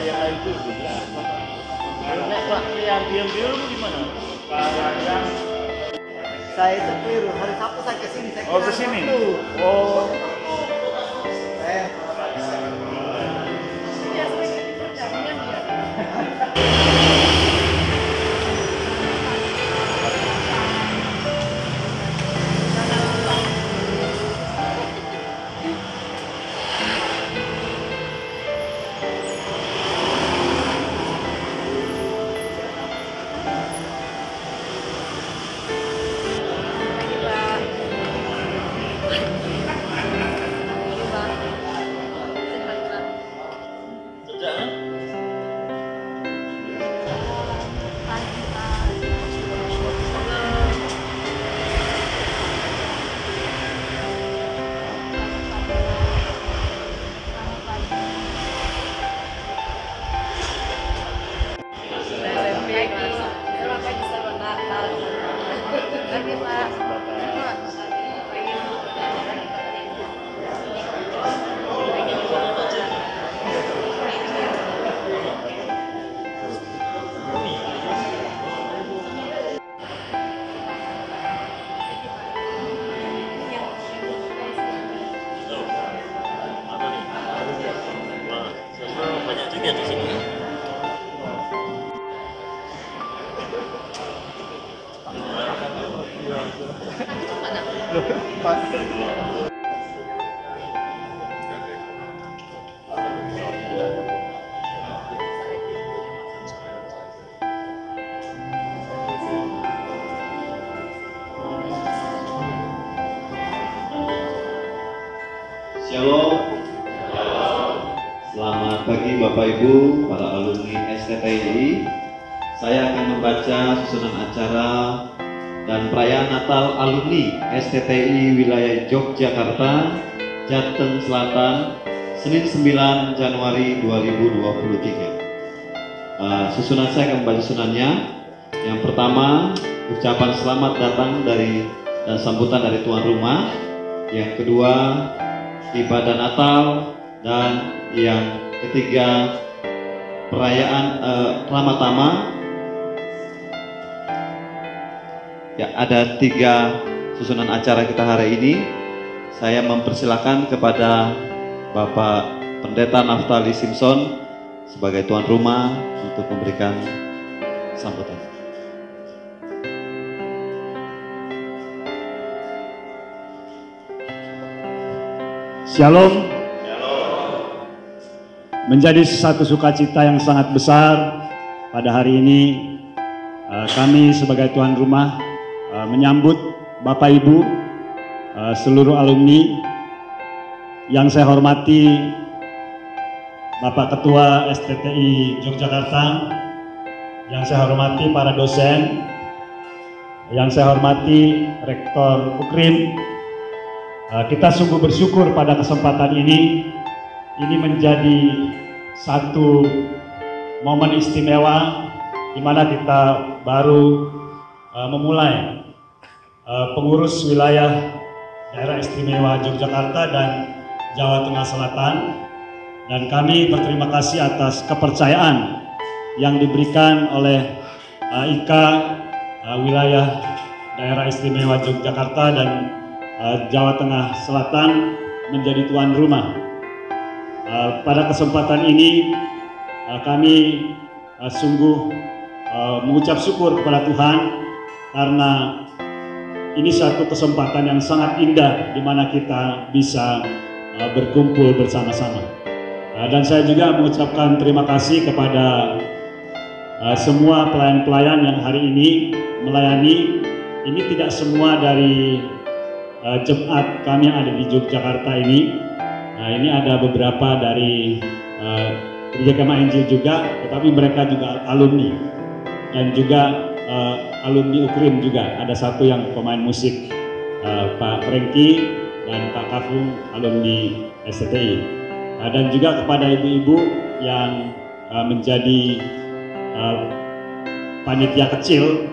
ya itu ya. Nek Pak yang diam-diam gimana? Pak yang Saya itu keliru, hari Sabtu saya kesini. Saya oh kesini. Oh. Shalom. Selamat pagi Bapak Ibu, para alumni STTI. Saya akan membaca susunan acara dan perayaan Natal alumni STTI wilayah Yogyakarta, Jateng Selatan, Senin 9 Januari 2023. Susunan saya akan membaca susunannya. Yang pertama, ucapan selamat datang dan sambutan dari tuan rumah. Yang kedua, ibadah Natal, dan yang ketiga perayaan Ramatama. Ya, ada 3 susunan acara kita hari ini. Saya mempersilahkan kepada Bapak Pendeta Naftali Simpson sebagai tuan rumah untuk memberikan sambutan. Shalom. Menjadi satu sukacita yang sangat besar pada hari ini kami sebagai tuan rumah menyambut Bapak Ibu seluruh alumni. Yang saya hormati Bapak Ketua STTI Yogyakarta, yang saya hormati para dosen, yang saya hormati Rektor UKRIM. Kita sungguh bersyukur pada kesempatan ini menjadi satu momen istimewa di mana kita baru memulai pengurus wilayah daerah istimewa Yogyakarta dan Jawa Tengah Selatan, dan kami berterima kasih atas kepercayaan yang diberikan oleh IKA wilayah daerah istimewa Yogyakarta dan Jawa Tengah Selatan menjadi tuan rumah. Pada kesempatan ini kami sungguh mengucap syukur kepada Tuhan karena ini satu kesempatan yang sangat indah di mana kita bisa berkumpul bersama-sama. Dan saya juga mengucapkan terima kasih kepada semua pelayan-pelayan yang hari ini melayani. Ini tidak semua dari jemaat kami yang ada di Yogyakarta ini. Ini ada beberapa dari Gereja Kemah Injil juga, tetapi mereka juga alumni dan juga alumni UKRIM juga. Ada satu yang pemain musik, Pak Franky dan Pak Kafu, alumni STTI. Dan juga kepada ibu-ibu yang menjadi panitia kecil,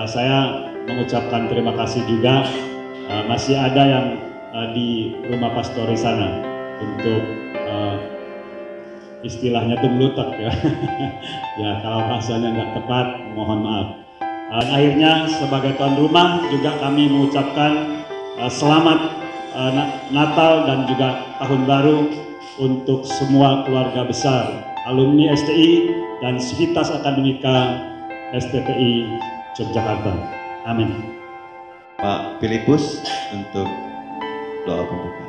saya mengucapkan terima kasih juga. Masih ada yang di rumah pastori sana untuk istilahnya tuh melutak ya. Ya kalau bahasanya nggak tepat, mohon maaf. Akhirnya sebagai tuan rumah juga kami mengucapkan selamat Natal dan juga Tahun Baru untuk semua keluarga besar alumni STI dan Sivitas Akademika STTI Yogyakarta. Amin. Pak Filipus untuk doa pembuka.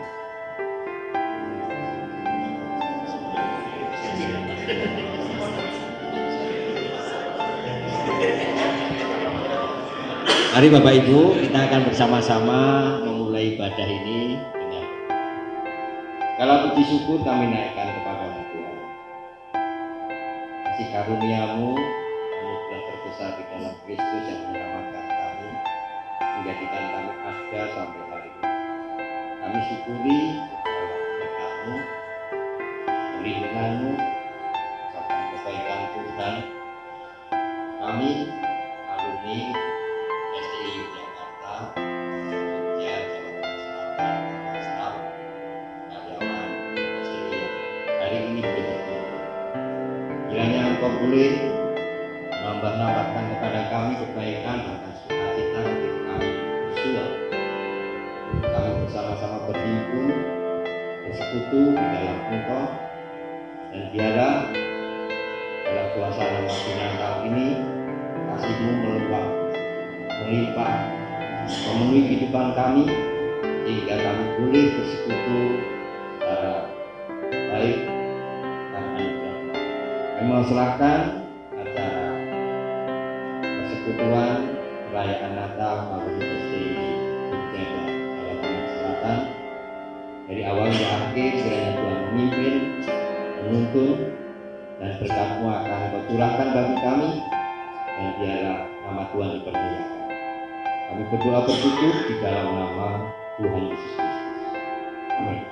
Mari Bapak Ibu, kita akan bersama-sama memulai ibadah ini dengan segala puji syukur kami naikkan kepada Tuhan. Kasih karunia-Mu anugerah terbesar di dalam Kristus yang menyelamatkan kami, menjadikan kami ada sampai hari ini. Kami syukuri segala berkat-Mu, perlindungan-Mu, serta kebaikan Tuhan. Kami alumni STI Yogyakarta, Jogja, Jawa Selatan, staf, karyawan STI hari ini betul-betul. Kiranya Engkau boleh menambahkan kepada kami kebaikan dan sukacita ketika kami bersua. Kami bersama-sama berhimpun, bersekutu di dalam Engkau, dan biarlah dalam suasana waktu Natal ini kasih-Mu melimpah memenuhi kehidupan kami, sehingga kami boleh bersekutu secara baik dan anugerah. Kami menserahkan acara persekutuan perayaan Natal melalui STI Jogja Jawa Selatan dari awal hingga akhir. Kiranya Tuhan memimpin, menuntun, dan berkat-Mu akan Kau curahkan bagi kami, dan biarlah nama Tuhan dipermuliakan. Kami berdoa bersyukur di dalam nama Tuhan Yesus Kristus. Amin.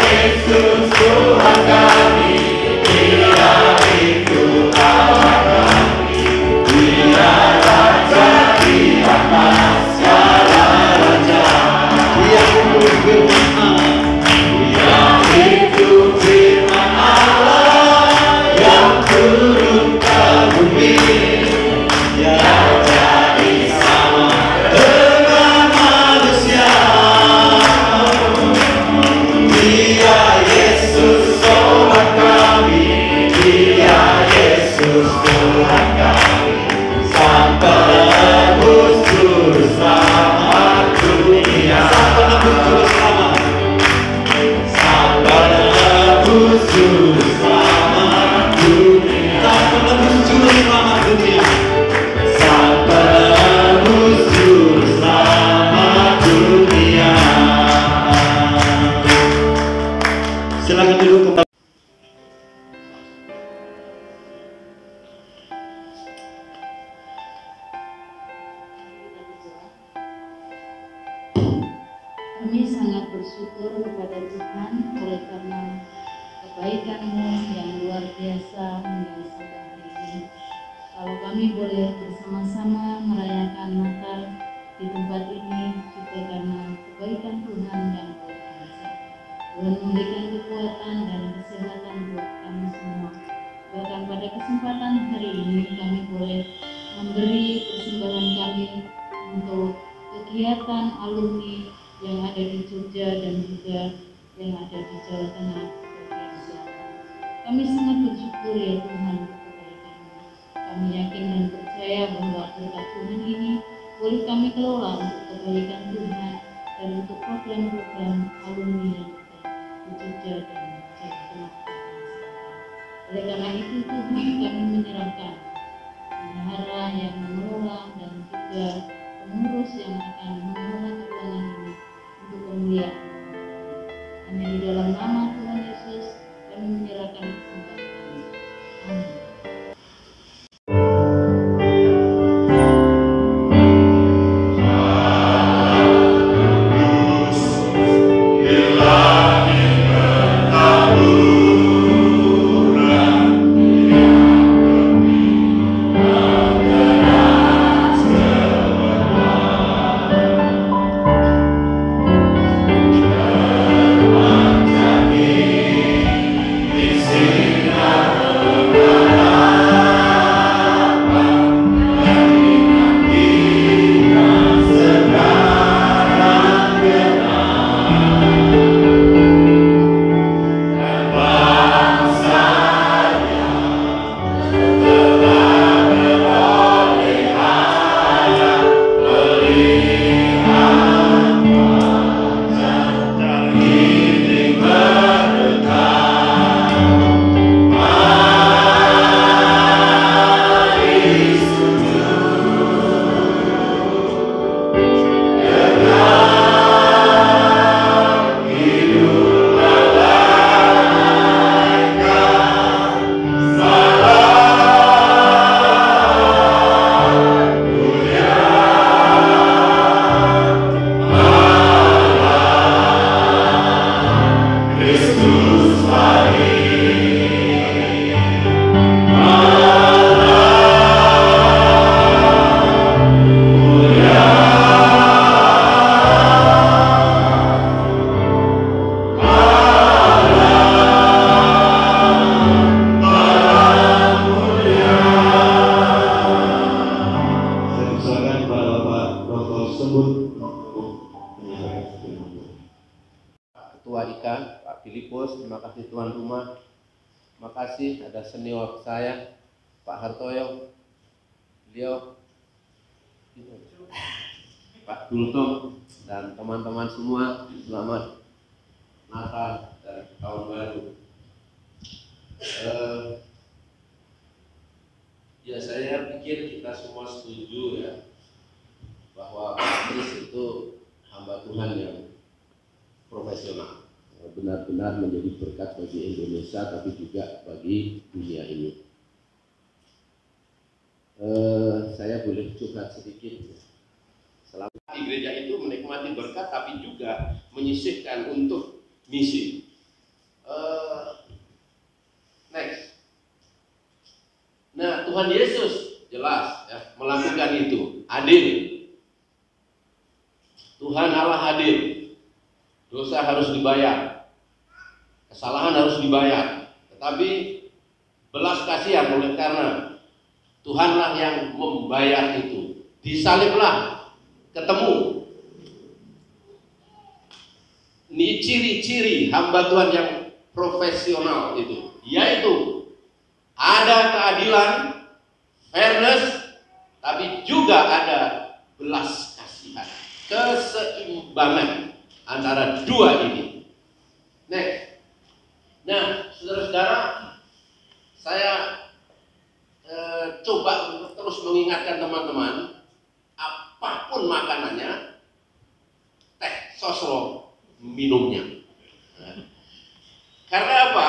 Yesus Tuhan kami. Kami sangat bersyukur kepada Tuhan oleh karena kebaikan-Mu yang luar biasa hingga sampai hari ini. Kalau kami boleh bersama-sama merayakan Natal di tempat ini juga karena kebaikan Tuhan yang luar biasa. Tuhan memberikan kekuatan dan kesehatan buat kami semua. Bahkan pada kesempatan hari ini kami boleh memberi persembahan kami untuk kegiatan alumni yang ada di Jogja dan juga yang ada di Jawa Tengah bagian selatan. Kami sangat bersyukur ya Tuhan untuk kebaikan-Mu. Kami yakin dan percaya bahwa berkat Tuhan ini boleh kami kelola untuk kebaikan Tuhan dan untuk program-program alumni yang ada di Jogja dan Jawa Tengah bagian selatan. Oleh karena itu Tuhan kami menyerahkan bendahara yang mengelola dan juga pengurus yang akan mengelola keuangan ini untuk kemuliaan. Hanya di dalam nama Tuhan Yesus kami menyerahkan kesempatan kami. Amin. Ketua IKAN, Pak Filipus, terima kasih tuan rumah, terima kasih ada senior saya, Pak Hartoyo, beliau, Pak Dultom, dan teman-teman semua, selamat Natal dan Tahun Baru. Ya saya pikir kita semua setuju ya bahwa Pak Kris itu hamba Tuhan yang profesional, benar-benar menjadi berkat bagi Indonesia tapi juga bagi dunia ini. Saya boleh curhat sedikit. Selama di gereja itu menikmati berkat tapi juga menyisihkan untuk misi. Next. Nah, Tuhan Yesus jelas ya, melakukan itu, adil. Tuhan Allah adil. Dosa harus dibayar, kesalahan harus dibayar, tetapi belas kasihan oleh karena Tuhanlah yang membayar itu. Disaliblah, ketemu. Ini ciri-ciri hamba Tuhan yang profesional itu, yaitu ada keadilan, fairness, tapi juga ada belas kasihan, keseimbangan antara dua ini. Next. Nah, saudara-saudara, saya coba untuk terus mengingatkan teman-teman, apapun makanannya, teh sosro minumnya. Karena apa?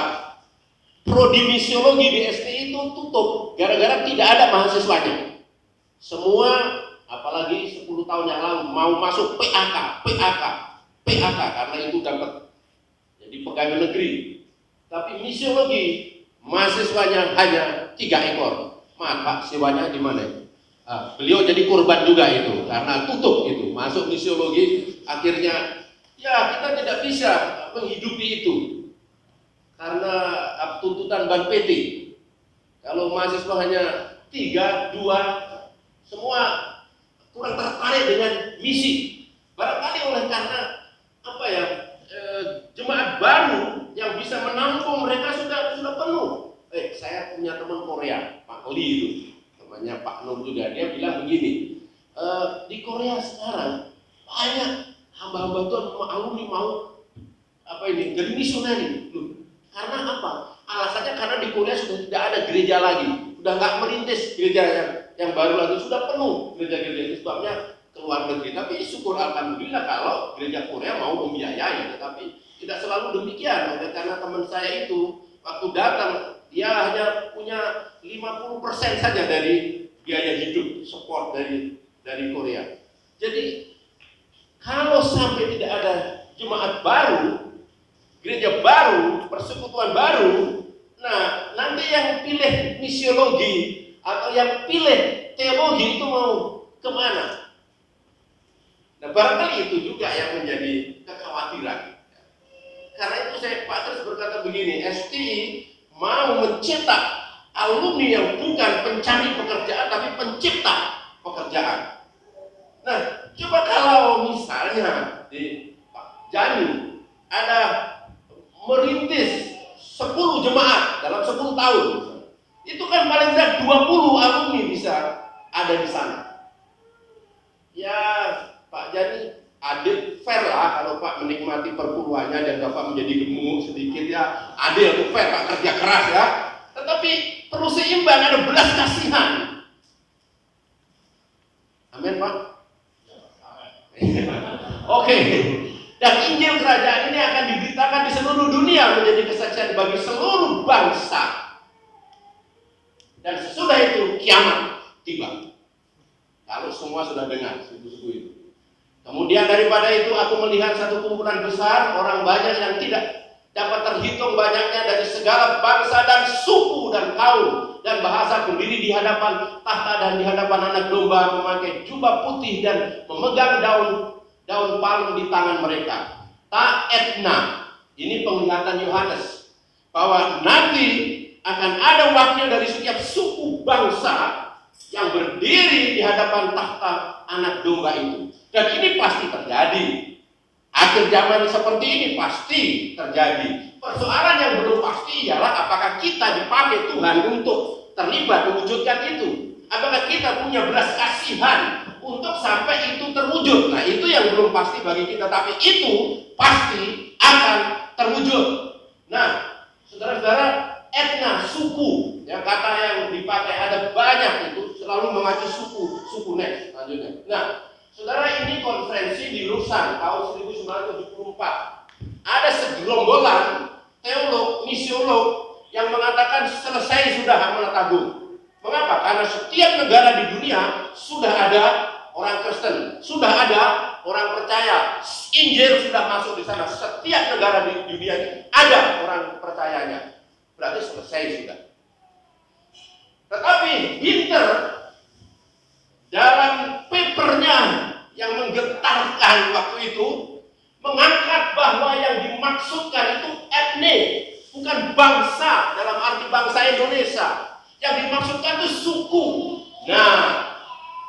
Prodi misiologi di STI itu tutup gara-gara tidak ada mahasiswanya. Semua, apalagi 10 tahun yang lalu, mau masuk PAK, PAK karena itu dapat jadi pegawai negeri. Tapi misiologi mahasiswanya hanya 3 ekor. Maaf Pak, siswanya di mana? Beliau jadi korban juga itu karena tutup itu masuk misiologi, akhirnya ya kita tidak bisa menghidupi itu karena tuntutan Ban PT. Kalau mahasiswa hanya 3, 2, semua kurang tertarik dengan misi. Barangkali oleh karena apa ya, jemaat baru yang bisa menampung mereka sudah penuh. Saya punya teman Korea, Pak Li itu, namanya Pak Nur juga, dia bilang begini, di Korea sekarang banyak hamba-hamba Tuhan alumni mau jadi misioneri. Karena apa? Alasannya karena di Korea sudah tidak ada gereja lagi, sudah nggak merintis gereja yang baru lagi, sudah penuh gereja-gereja itu, sebabnya keluar negeri. Tapi syukur alhamdulillah kalau gereja Korea mau membiayai, tetapi tidak selalu demikian. Karena teman saya itu waktu datang dia hanya punya 50% saja dari biaya hidup support dari Korea. Jadi kalau sampai tidak ada jemaat baru, gereja baru, persekutuan baru, nah nanti yang pilih misiologi atau yang pilih teologi itu mau kemana? Nah barangkali itu juga yang menjadi kekhawatiran. Karena itu Pak Terus berkata begini, STI mau mencetak alumni yang bukan pencari pekerjaan tapi pencipta pekerjaan. Nah coba kalau misalnya di Pak Jani ada merintis 10 jemaat dalam 10 tahun, itu kan paling tidak 20 alumni bisa ada di sana. Ya Pak Jani adil, fair lah kalau Pak menikmati perpuluhannya dan Bapak menjadi gemuk sedikit, ya adil, itu fair Pak, kerja keras ya. Tetapi perlu seimbang, ada belas kasihan. Amin Pak. Oke. Dan Injil Kerajaan ini akan diberitakan di seluruh dunia menjadi kesaksian bagi seluruh bangsa. Dan sesudah itu kiamat tiba. Kalau semua sudah dengar subuh-subuh itu. Kemudian daripada itu aku melihat satu kumpulan besar orang banyak yang tidak dapat terhitung banyaknya dari segala bangsa dan suku dan kaum dan bahasa berdiri di hadapan tahta dan di hadapan Anak Domba, memakai jubah putih dan memegang daun palem di tangan mereka. Ta'etna, ini penglihatan Yohanes, bahwa nanti akan ada wakil dari setiap suku bangsa yang berdiri di hadapan tahta Anak Domba itu. Dan ini pasti terjadi. Akhir zaman seperti ini pasti terjadi. Persoalan yang belum pasti ialah apakah kita dipakai Tuhan untuk terlibat mewujudkan itu. Apakah kita punya belas kasihan untuk sampai itu terwujud. Nah itu yang belum pasti bagi kita. Tapi itu pasti akan terwujud. Nah saudara-saudara, etna, suku, ya, kata yang dipakai ada banyak, itu selalu mengacu suku next lanjutnya. Nah saudara, ini konferensi di Rusan tahun 1974. Ada segerombolan teolog, misiolog yang mengatakan selesai sudah amanat agung. Mengapa? Karena setiap negara di dunia sudah ada orang Kristen, sudah ada orang percaya. Injil sudah masuk di sana. Setiap negara di dunia ini ada orang percayanya. Berarti selesai sudah. Tetapi Hinter dalam papernya yang menggetarkan waktu itu mengangkat bahwa yang dimaksudkan itu etnik, bukan bangsa dalam arti bangsa Indonesia. Yang dimaksudkan itu suku. Nah,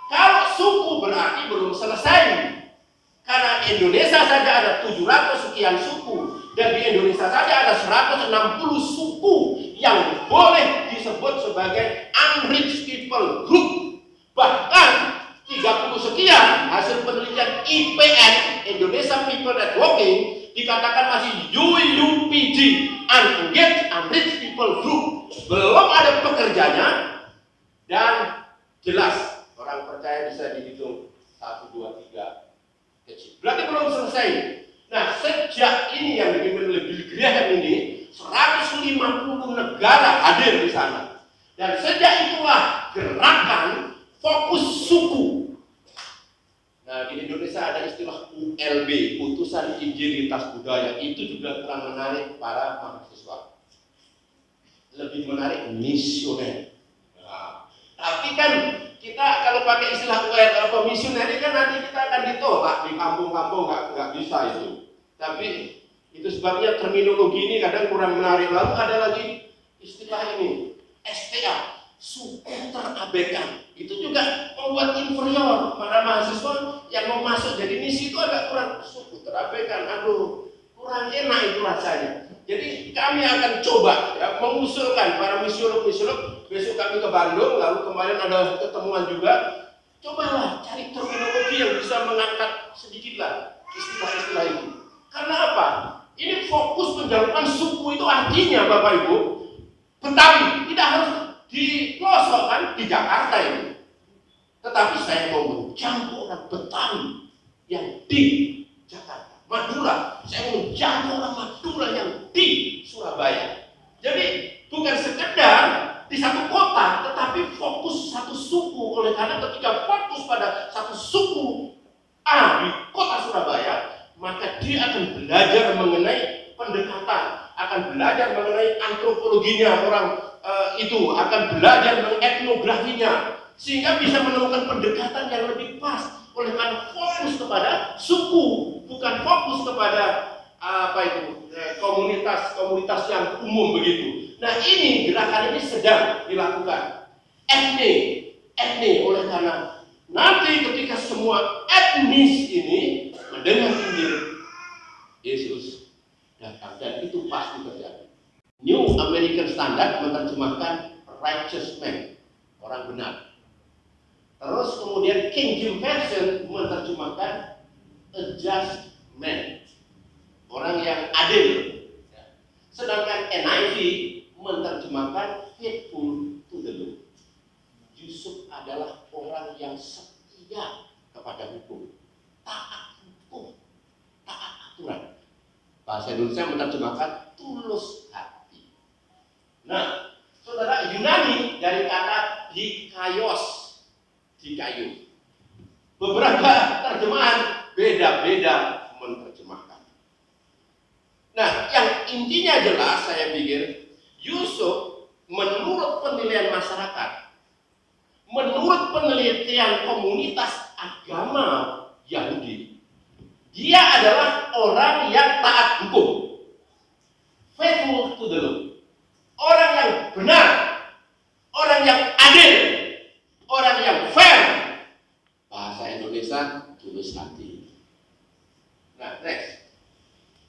kalau suku berarti belum selesai. Karena Indonesia saja ada 700 sekian suku, dan di Indonesia saja ada 160 suku yang boleh disebut sebagai unreached people group. Bahkan 30 sekian hasil penelitian IPN, Indonesia People Networking, dikatakan masih UUPG, Unengaged Unreached People Group. Belum ada pekerjanya, dan jelas orang percaya bisa dihitung 1, 2, 3 kecil. Berarti belum selesai. Nah, sejak ini yang dipimpin oleh Billy Graham ini, 150 negara hadir di sana. Dan sejak itulah gerakan fokus suku. Di Indonesia ada istilah ULB, Utusan Injil Lintas Budaya. Itu juga kurang menarik para mahasiswa. Lebih menarik misioner. Nah, tapi kan kita kalau pakai istilah misioner kan nanti kita akan ditolak di kampung-kampung, nggak bisa itu. Tapi itu sebabnya terminologi ini kadang kurang menarik. Lalu ada lagi istilah ini, STA, suku terabaikan. Itu juga membuat inferior para mahasiswa yang mau masuk jadi misi itu agak kurang, suku terabaikan. Aduh, kurang enak itu rasanya. Jadi kami akan coba ya, mengusulkan para misiolog-misiolog. Besok kami ke Bandung, lalu kemarin ada ketemuan juga. Cobalah cari terminologi yang bisa mengangkat sedikitlah istilah-istilah itu. Karena apa? Ini fokus penjalukan suku itu artinya Bapak Ibu, Betawi tidak harus di pelosok kan, di Jakarta ini. Tetapi saya mau menjangkau orang Betawi yang di Jakarta. Madura, saya mau menjangkau orang Madura yang di Surabaya. Jadi bukan sekedar di satu kota, tetapi fokus satu suku. Oleh karena ketika fokus pada satu suku A di kota Surabaya, maka dia akan belajar mengenai pendekatan, akan belajar mengenai antropologinya orang itu, akan belajar mengenai etnografinya, sehingga bisa menemukan pendekatan yang lebih pas. Oleh karena fokus kepada suku, bukan fokus kepada komunitas yang umum begitu. Nah ini gerakan ini sedang dilakukan. Etni, oleh karena nanti ketika semua etnis ini mendengar Injil, Yesus datang, dan itu pasti terjadi. New American Standard menerjemahkan righteous man, orang benar. Terus kemudian King James Version menerjemahkan a just man, orang yang adil. Sedangkan NIV menerjemahkan faithful to the law. Yusuf adalah orang yang setia kepada hukum, taat aturan. Bahasa Indonesia menerjemahkan tulus hati. Nah, saudara, Yunani dari kata dikaios, dikayu. Beberapa terjemahan beda-beda menerjemahkan. Nah, yang intinya jelas saya pikir Yusuf menurut penilaian masyarakat, menurut penelitian komunitas agama Yahudi, dia adalah orang yang taat hukum, faithful to the law, orang yang benar, orang yang adil, orang yang fair. Bahasa Indonesia tulus hati. Nah, next.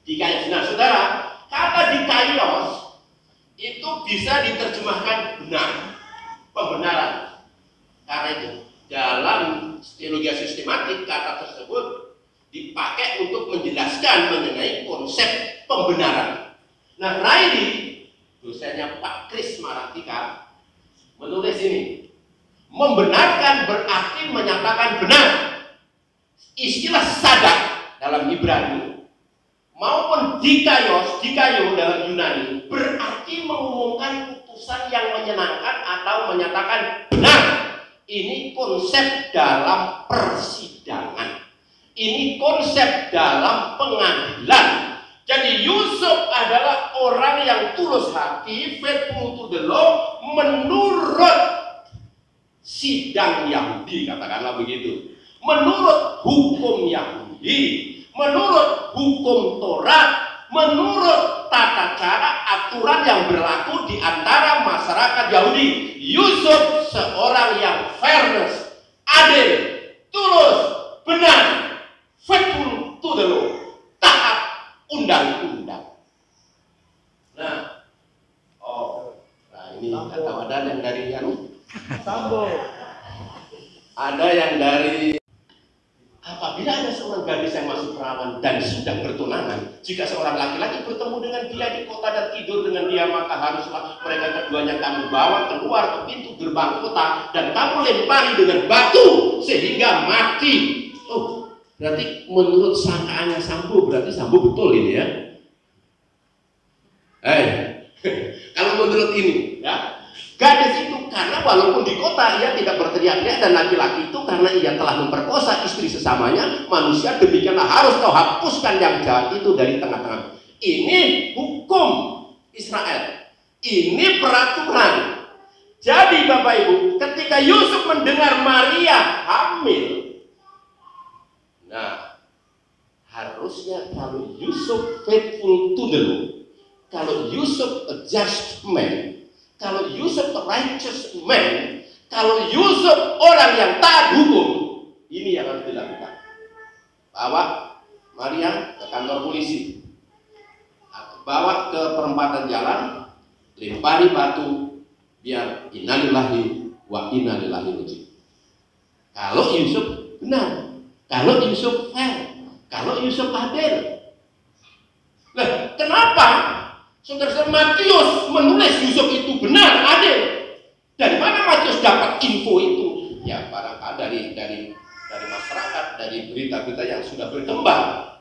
Dikaios. Nah, saudara, kata dikaios itu bisa diterjemahkan benar, pembenaran. Karena itu dalam teologi sistematik kata tersebut dipakai untuk menjelaskan mengenai konsep pembenaran. Nah, Riley, dosennya Pak Kris Maratika, menulis ini. Membenarkan berarti menyatakan benar. Istilah sadak dalam Ibrani maupun dikaios dalam Yunani berarti mengumumkan putusan yang menyenangkan atau menyatakan benar. Ini konsep dalam persidangan. Ini konsep dalam pengadilan. Jadi Yusuf adalah orang yang tulus hati, faithful to the law, menurut sidang Yahudi, katakanlah begitu, menurut hukum Yahudi, menurut hukum Taurat, menurut tata cara aturan yang berlaku di antara masyarakat Yahudi. Yusuf seorang yang fairness, adil, tulus, benar, faithful to the law, taat undang-undang. Nah, ini kata ada yang dari Sambo. Ada yang dari apabila ada seorang gadis yang masih perawan dan sudah bertunangan, jika seorang laki-laki bertemu dengan dia di kota dan tidur dengan dia, maka haruslah mereka keduanya kamu bawa keluar ke pintu gerbang kota dan kamu lempari dengan batu sehingga mati. Oh, berarti menurut sangkaannya Sambo, berarti Sambo betul ini ya. Kalau menurut ini ya, gadis itu karena walaupun di kota ia tidak berteriak-teriak, dan laki-laki itu karena ia telah memperkosa istri sesamanya manusia, demikianlah harus kau hapuskan yang jahat itu dari tengah-tengah. Ini hukum Israel, ini peraturan. Jadi Bapak Ibu, ketika Yusuf mendengar Maria hamil, nah harusnya kalau Yusuf faithful to the law, kalau Yusuf a just man, kalau Yusuf a righteous man, kalau Yusuf orang yang taat hukum, ini yang harus dilakukan. Bawa Maria ke kantor polisi, bawa ke perempatan jalan, lempari batu, biar innalillahi wa inna ilaihi raji'un. Kalau Yusuf benar, kalau Yusuf fair, kalau Yusuf adil. Nah, kenapa Saudara Matius menulis Yusuf itu benar, adil? Dari mana Matius dapat info itu? Ya, barangkali dari masyarakat, dari berita-berita yang sudah berkembang.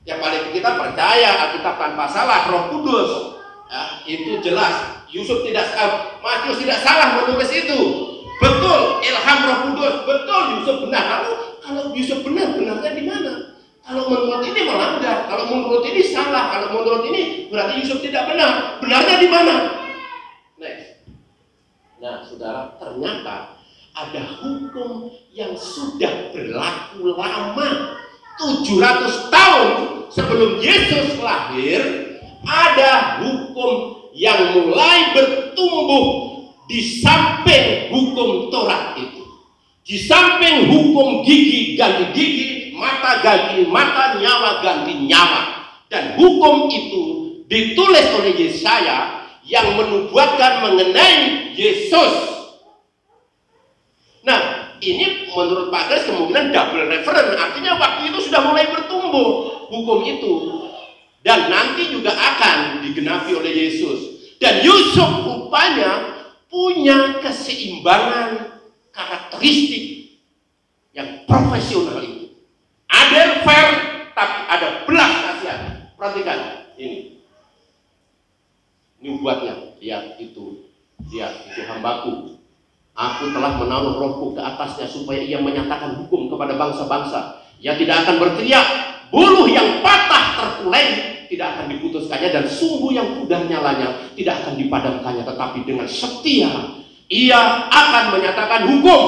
Yang paling kita percaya Alkitab tanpa salah, Roh Kudus. Ya, itu jelas. Matius tidak salah menulis itu. Betul, ilham Roh Kudus. Betul, Yusuf benar. Lalu kalau Yusuf benar, benarnya di mana? Kalau menurut ini melanggar, kalau menurut ini salah, kalau menurut ini berarti Yusuf tidak benar. Benarnya di mana? Next. Nah, saudara, ternyata ada hukum yang sudah berlaku lama. 700 tahun sebelum Yesus lahir, ada hukum yang mulai bertumbuh di samping hukum Taurat itu. Di samping hukum gigi ganti gigi, mata ganti mata, nyawa ganti nyawa. Dan hukum itu ditulis oleh Yesaya yang menubuatkan mengenai Yesus. Nah, ini menurut Pak Kris kemungkinan double reference, artinya waktu itu sudah mulai bertumbuh hukum itu. Dan nanti juga akan digenapi oleh Yesus. Dan Yusuf rupanya punya keseimbangan karakteristik yang profesional itu. Adil, fair, tapi ada belas kasihan. Perhatikan ini. Ini buatnya, lihat itu hambaku. Aku telah menaruh rohku ke atasnya supaya ia menyatakan hukum kepada bangsa-bangsa. Ia tidak akan berteriak, buluh yang patah terkulai tidak akan diputuskannya, dan sumbu yang pudar nyalanya tidak akan dipadamkannya, tetapi dengan setia ia akan menyatakan hukum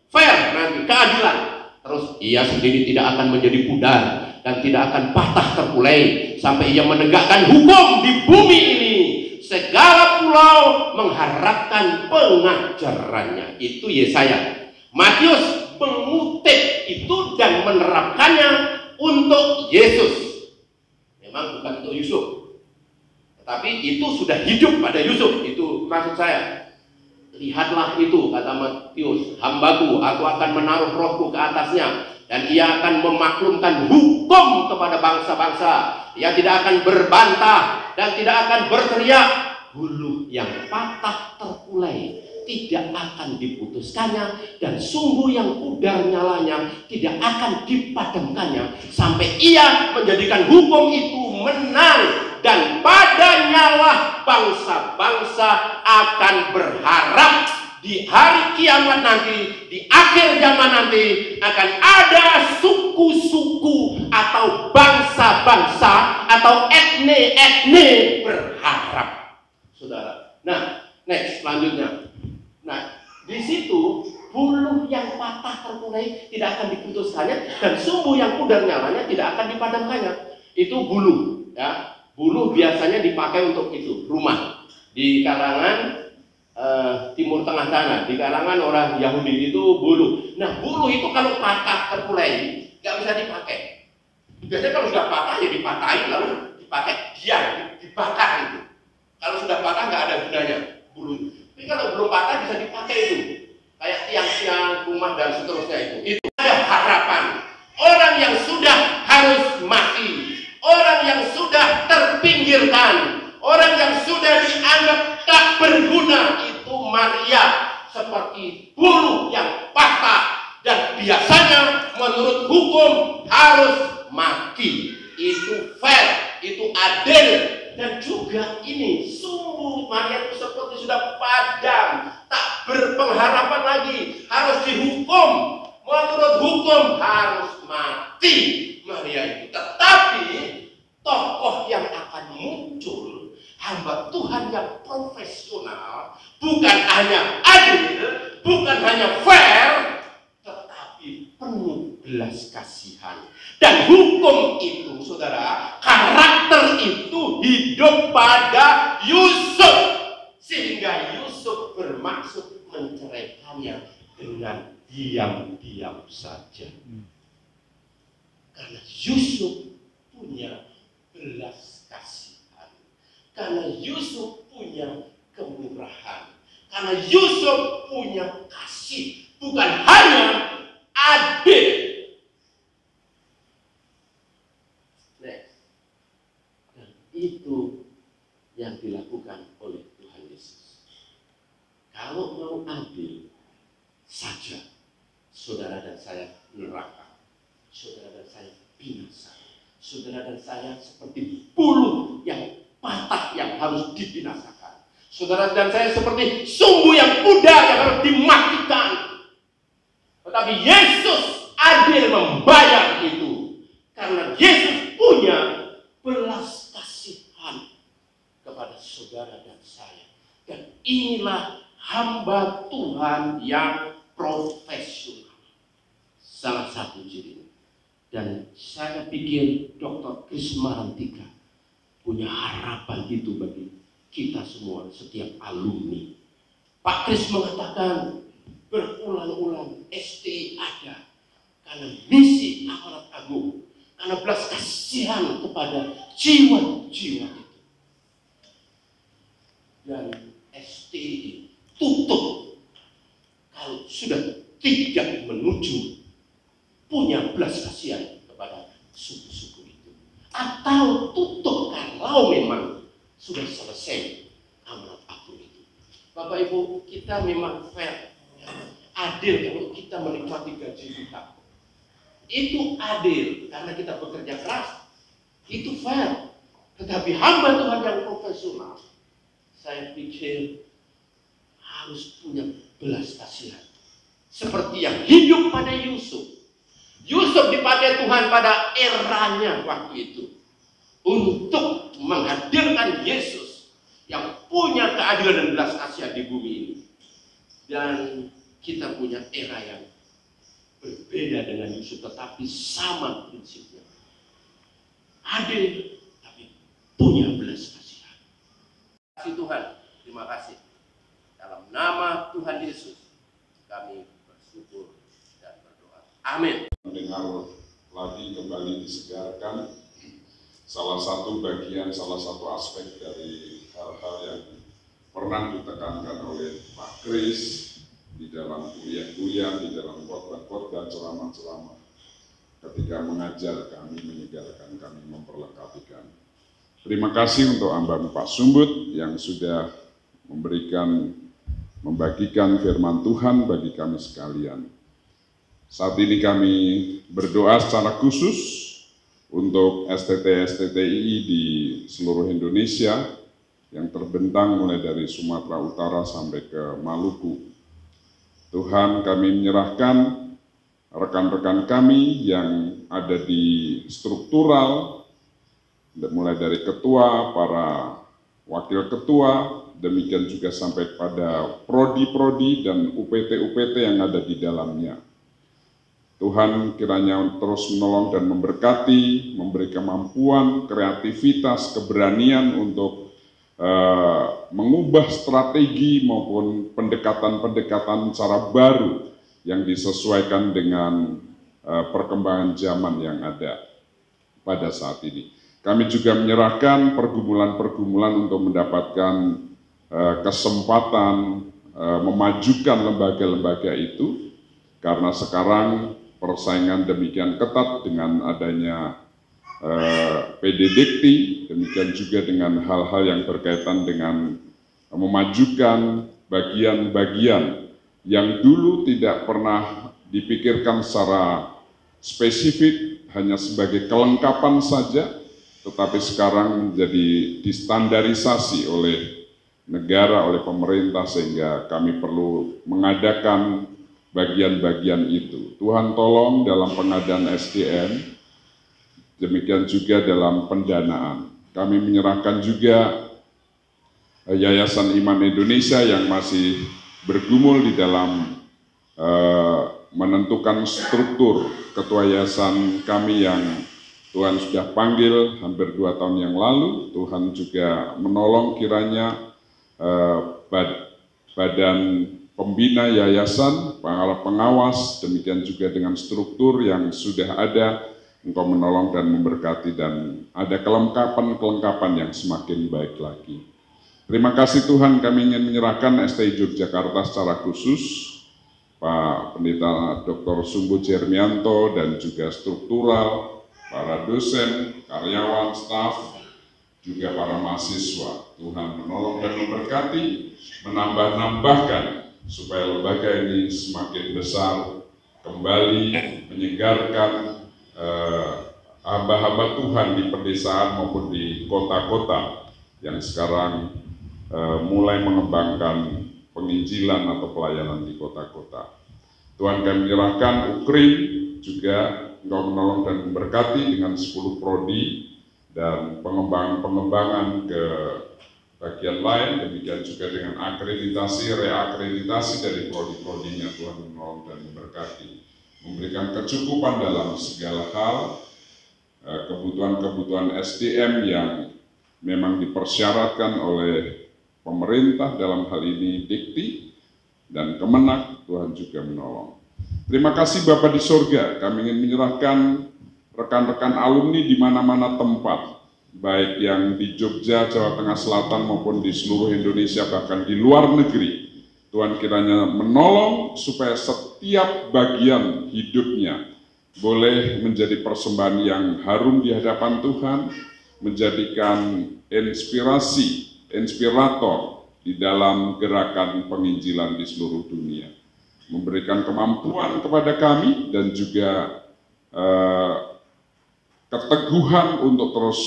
fair, nanti keadilan. Terus ia sendiri tidak akan menjadi pudar dan tidak akan patah terkulai sampai ia menegakkan hukum di bumi ini. Segala pulau mengharapkan pengajarannya. Itu Yesaya. Matius mengutip itu dan menerapkannya untuk Yesus. Memang bukan untuk Yusuf, tetapi itu sudah hidup pada Yusuf. Itu maksud saya. Lihatlah itu, kata Matius, hambaku, aku akan menaruh rohku ke atasnya, dan ia akan memaklumkan hukum kepada bangsa-bangsa. Ia tidak akan berbantah dan tidak akan berteriak. Buluh yang patah terkulai tidak akan diputuskannya, dan sumbu yang pudar nyalanya tidak akan dipadamkannya, sampai ia menjadikan hukum itu menang. Dan padanyalah bangsa-bangsa akan berharap. Di hari kiamat nanti, di akhir zaman nanti, akan ada suku-suku atau bangsa-bangsa atau etne-etne berharap, saudara. Nah, next, selanjutnya. Nah, di situ buluh yang patah terkulai tidak akan diputuskannya, dan sumbu yang pudar nyalanya tidak akan dipadamkannya. Itu buluh, ya. Buluh biasanya dipakai untuk itu, rumah. Di kalangan Timur Tengah sana, di kalangan orang Yahudi itu buluh. Nah, buluh itu kalau patah terkulai nggak bisa dipakai. Biasanya kalau sudah patah ya dipatahin lalu dipakai dibakar itu. Kalau sudah patah nggak ada gunanya buluh. Tapi kalau belum patah bisa dipakai itu, kayak tiang-tiang rumah dan seterusnya itu. Itu ada harapan. Orang yang sudah harus mati, orang yang sudah terpinggirkan, orang yang sudah dianggap tak berguna, itu Maria seperti buluh yang patah, dan biasanya menurut hukum harus mati. Itu fair, itu adil. Dan juga ini sumbu Maria itu seperti sudah padam, tak bukan hanya adil, bukan hanya fair, tetapi penuh belas kasihan. Dan hukum itu, saudara, karakter itu hidup pada Yusuf, sehingga Yusuf bermaksud menceraikannya dengan diam-diam saja. Karena Yusuf punya belas kasihan, karena Yusuf punya kemurahan, karena Yusuf punya kasih, bukan hanya adil. Dan itu yang dilakukan oleh Tuhan Yesus. Kalau mau adil saja, saudara dan saya neraka, saudara dan saya binasa, saudara dan saya seperti bulu yang patah yang harus dibinasakan. Saudara dan saya seperti sumbu yang pudar yang harus dimatikan. Tetapi Yesus adil membayar itu, karena Yesus punya belas kasihan kepada saudara dan saya. Dan inilah hamba Tuhan yang profesional. Salah satu cirinya. Dan saya pikir Dr. Kris Marantika punya harapan itu bagi kita semua, setiap alumni. Pak Kris mengatakan berulang-ulang, STI ada karena misi amanat agung, karena belas kasihan kepada jiwa-jiwa itu. Dan STI tutup kalau sudah tidak menuju punya belas kasihan kepada suku-suku itu, atau tutup kalau memang sudah selesai amanat agung itu. Bapak Ibu, kita memang fair, adil kalau kita menikmati gaji kita. Itu adil karena kita bekerja keras, itu fair. Tetapi hamba Tuhan yang profesional, saya pikir harus punya belas kasihan, seperti yang hidup pada Yusuf. Yusuf dipakai Tuhan pada eranya waktu itu untuk menghadirkan Yesus yang punya keadilan dan belas kasihan di bumi ini. Dan kita punya era yang berbeda dengan Yusuf, tetapi sama prinsipnya. Adil, tapi punya belas kasihan. Terima kasih Tuhan, terima kasih. Dalam nama Tuhan Yesus, kami bersyukur dan berdoa. Amin. Mendengar lagi kembali disegarkan salah satu bagian, salah satu aspek dari hal-hal yang pernah ditekankan oleh Pak Kris di dalam kuliah-kuliah, di dalam khotbah-khotbah, ceramah-ceramah, ketika mengajar kami, menyegarkan kami, memperlengkapi kami. Terima kasih untuk Ambang Pak Sumbut yang sudah membagikan firman Tuhan bagi kami sekalian. Saat ini kami berdoa secara khusus untuk STT-STTI di seluruh Indonesia yang terbentang mulai dari Sumatera Utara sampai ke Maluku. Tuhan, kami menyerahkan rekan-rekan kami yang ada di struktural, mulai dari ketua, para wakil ketua, demikian juga sampai pada prodi-prodi dan UPT-UPT yang ada di dalamnya. Tuhan kiranya terus menolong dan memberkati, memberi kemampuan, kreativitas, keberanian untuk mengubah strategi maupun pendekatan-pendekatan cara baru yang disesuaikan dengan perkembangan zaman yang ada pada saat ini. Kami juga menyerahkan pergumulan-pergumulan untuk mendapatkan kesempatan memajukan lembaga-lembaga itu, karena sekarang persaingan demikian ketat dengan adanya PDDikti, demikian juga dengan hal-hal yang berkaitan dengan memajukan bagian-bagian yang dulu tidak pernah dipikirkan secara spesifik, hanya sebagai kelengkapan saja, tetapi sekarang menjadi distandarisasi oleh negara, oleh pemerintah, sehingga kami perlu mengadakan bagian-bagian itu. Tuhan tolong dalam pengadaan SDM, demikian juga dalam pendanaan. Kami menyerahkan juga Yayasan Iman Indonesia yang masih bergumul di dalam menentukan struktur ketua yayasan kami yang Tuhan sudah panggil hampir 2 tahun yang lalu. Tuhan juga menolong kiranya badan pembina yayasan, pengawas, demikian juga dengan struktur yang sudah ada, Engkau menolong dan memberkati dan ada kelengkapan yang semakin baik lagi. Terima kasih Tuhan, kami ingin menyerahkan STI Yogyakarta secara khusus, Pak Pendeta Dr. Sumbu Jermianto dan juga struktural, para dosen, karyawan, staf, juga para mahasiswa. Tuhan menolong dan memberkati, menambah-nambahkan supaya lembaga ini semakin besar, kembali menyegarkan hamba-hamba Tuhan di pedesaan maupun di kota-kota yang sekarang mulai mengembangkan penginjilan atau pelayanan di kota-kota. Tuhan kami menyerahkan UKRIM juga Engkau menolong dan memberkati dengan 10 prodi dan pengembangan ke bagian lain, demikian juga dengan akreditasi, reakreditasi dari prodi-prodinya. Tuhan menolong dan memberkati, memberikan kecukupan dalam segala hal, kebutuhan-kebutuhan SDM yang memang dipersyaratkan oleh pemerintah dalam hal ini Dikti dan Kemenak. Tuhan juga menolong. Terima kasih Bapa di surga, kami ingin menyerahkan rekan-rekan alumni di mana-mana tempat, baik yang di Jogja, Jawa Tengah Selatan maupun di seluruh Indonesia, bahkan di luar negeri. Tuhan kiranya menolong supaya setiap bagian hidupnya boleh menjadi persembahan yang harum di hadapan Tuhan, menjadikan inspirator di dalam gerakan penginjilan di seluruh dunia, memberikan kemampuan kepada kami dan juga keteguhan untuk terus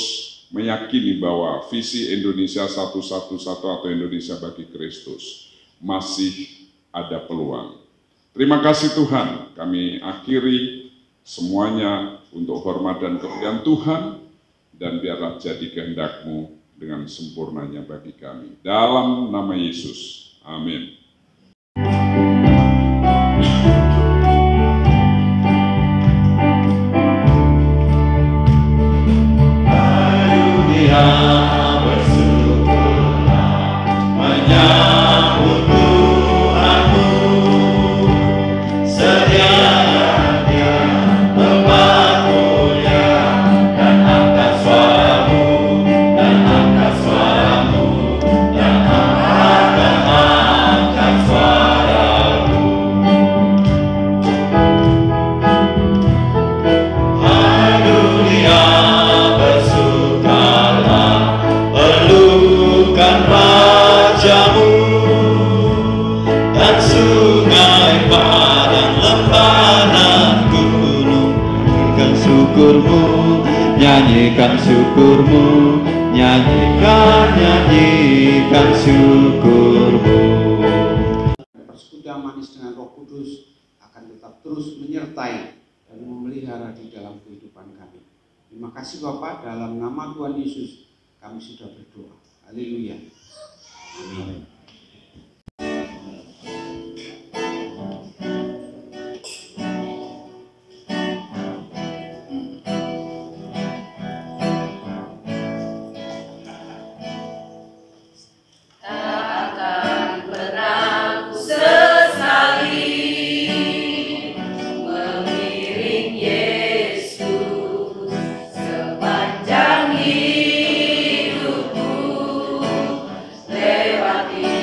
meyakini bahwa visi Indonesia satu-satu-satu atau Indonesia bagi Kristus masih ada peluang. Terima kasih Tuhan, kami akhiri semuanya untuk hormat dan kemuliaan Tuhan, dan biarlah jadi kehendak-Mu dengan sempurnanya bagi kami. Dalam nama Yesus, amin. Nyanyikan syukurmu, nyanyikan syukurmu. Persekutuan manis dengan Roh Kudus akan tetap terus menyertai dan memelihara di dalam kehidupan kami. Terima kasih Bapak, dalam nama Tuhan Yesus kami sudah berdoa. Haleluya. Amin. Lewati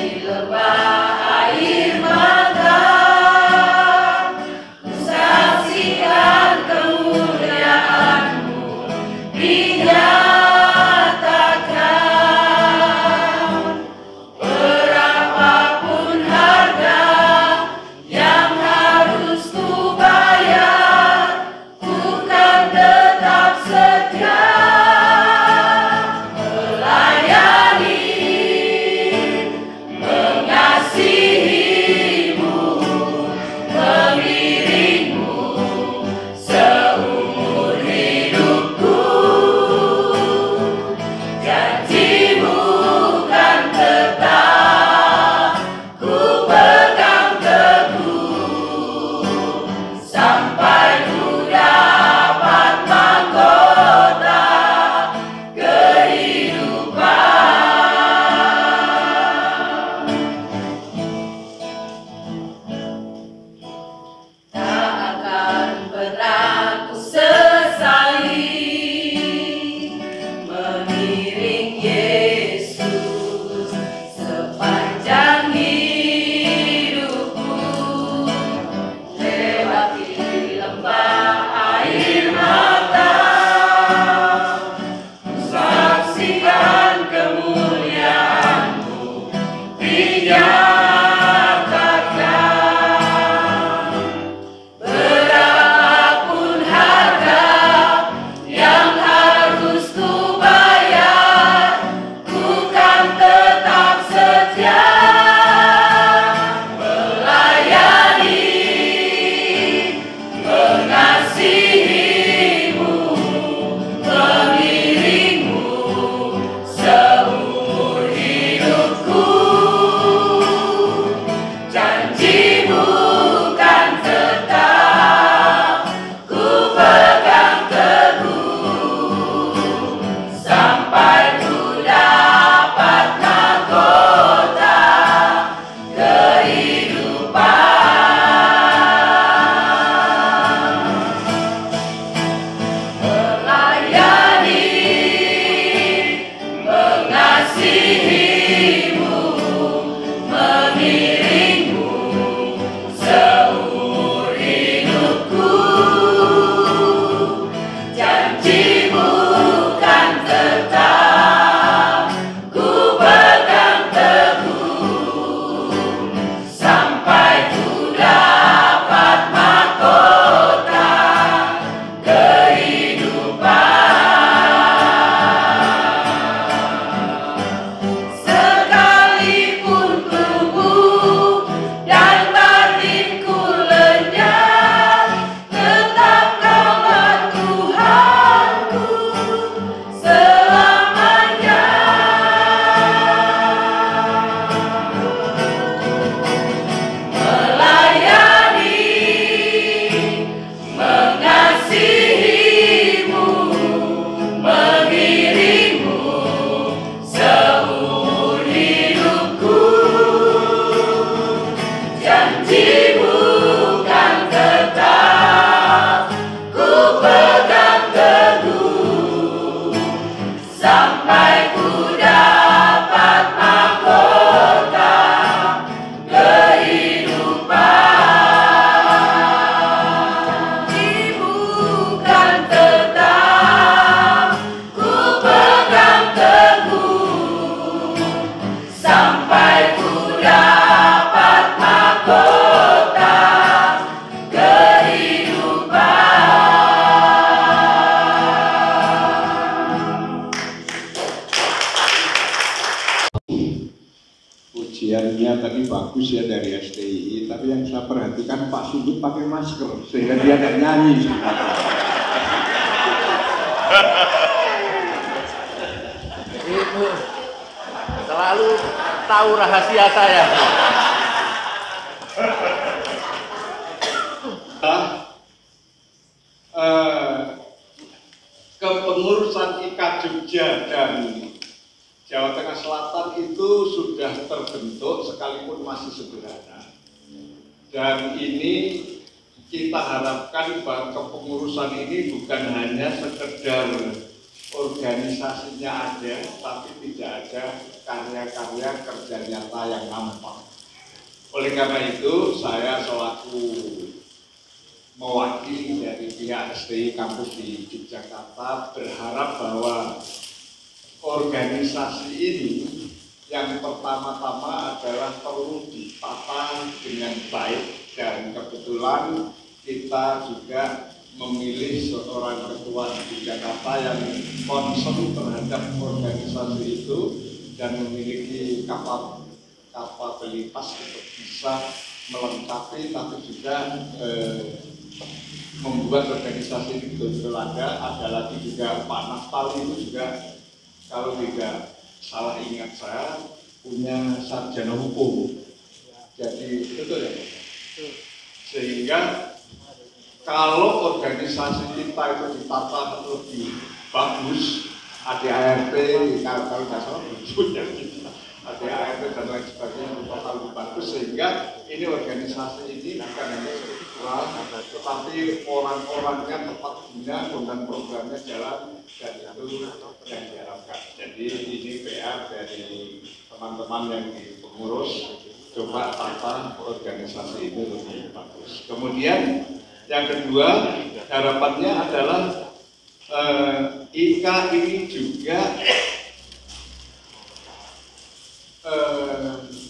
Janjimu kan tetap ku pegang teguh sampai ku dapat mahkota kehidupan. Janjimu kan tetap ku pegang teguh sampai ku dapat mahkota kehidupan. Ujiannya tadi bagus ya dari STI, tapi yang saya perhatikan Pak Sudut pakai masker sehingga dia nggak nyanyi. Itu selalu tahu rahasia saya. Kepengurusan IKA Jogja dan Jawa Tengah Selatan itu sudah terbentuk sekalipun masih sederhana. Dan ini kita harapkan bahwa kepengurusan ini bukan hanya sekedar organisasinya ada, tapi tidak ada karya-karya kerja nyata yang nampak. Oleh karena itu, saya selaku mewakili dari pihak STI kampus di Yogyakarta berharap bahwa organisasi ini yang pertama-tama adalah perlu ditata dengan baik, dan kebetulan kita juga memilih seorang ketua di Jakarta yang concern terhadap organisasi itu dan memiliki kapabilitas untuk bisa melengkapi tapi juga membuat organisasi ini betul-betul ada lagi juga Pak Naftali itu juga kalau tidak salah ingat saya punya sarjana hukum, jadi betul ya, sehingga kalau organisasi kita itu ditata lebih bagus, ADART kalau nggak salah punya kita ADART dan lain sebagainya ditata lebih bagus, sehingga ini organisasi ini bukan hanya struktural, tetapi orang-orangnya tepat guna dan programnya jalan, dan itu yang diharapkan. Jadi ini PR dari teman-teman yang di pengurus, coba tata organisasi ini lebih bagus. Kemudian yang kedua, harapannya adalah IKA ini juga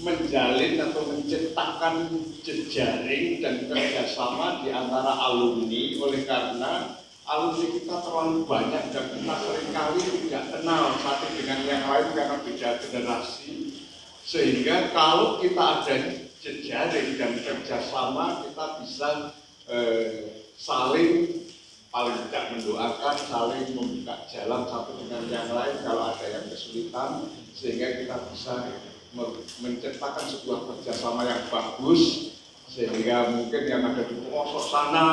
menjalin atau menciptakan jejaring dan kerjasama di antara alumni, oleh karena alumni kita terlalu banyak dan kita seringkali tidak kenal satu dengan yang lain karena beda generasi, sehingga kalau kita ada jejaring dan kerjasama kita bisa saling paling tidak mendoakan, saling membuka jalan satu dengan yang lain kalau ada yang kesulitan, sehingga kita bisa menciptakan sebuah kerjasama yang bagus, sehingga mungkin yang ada di pelosok sana,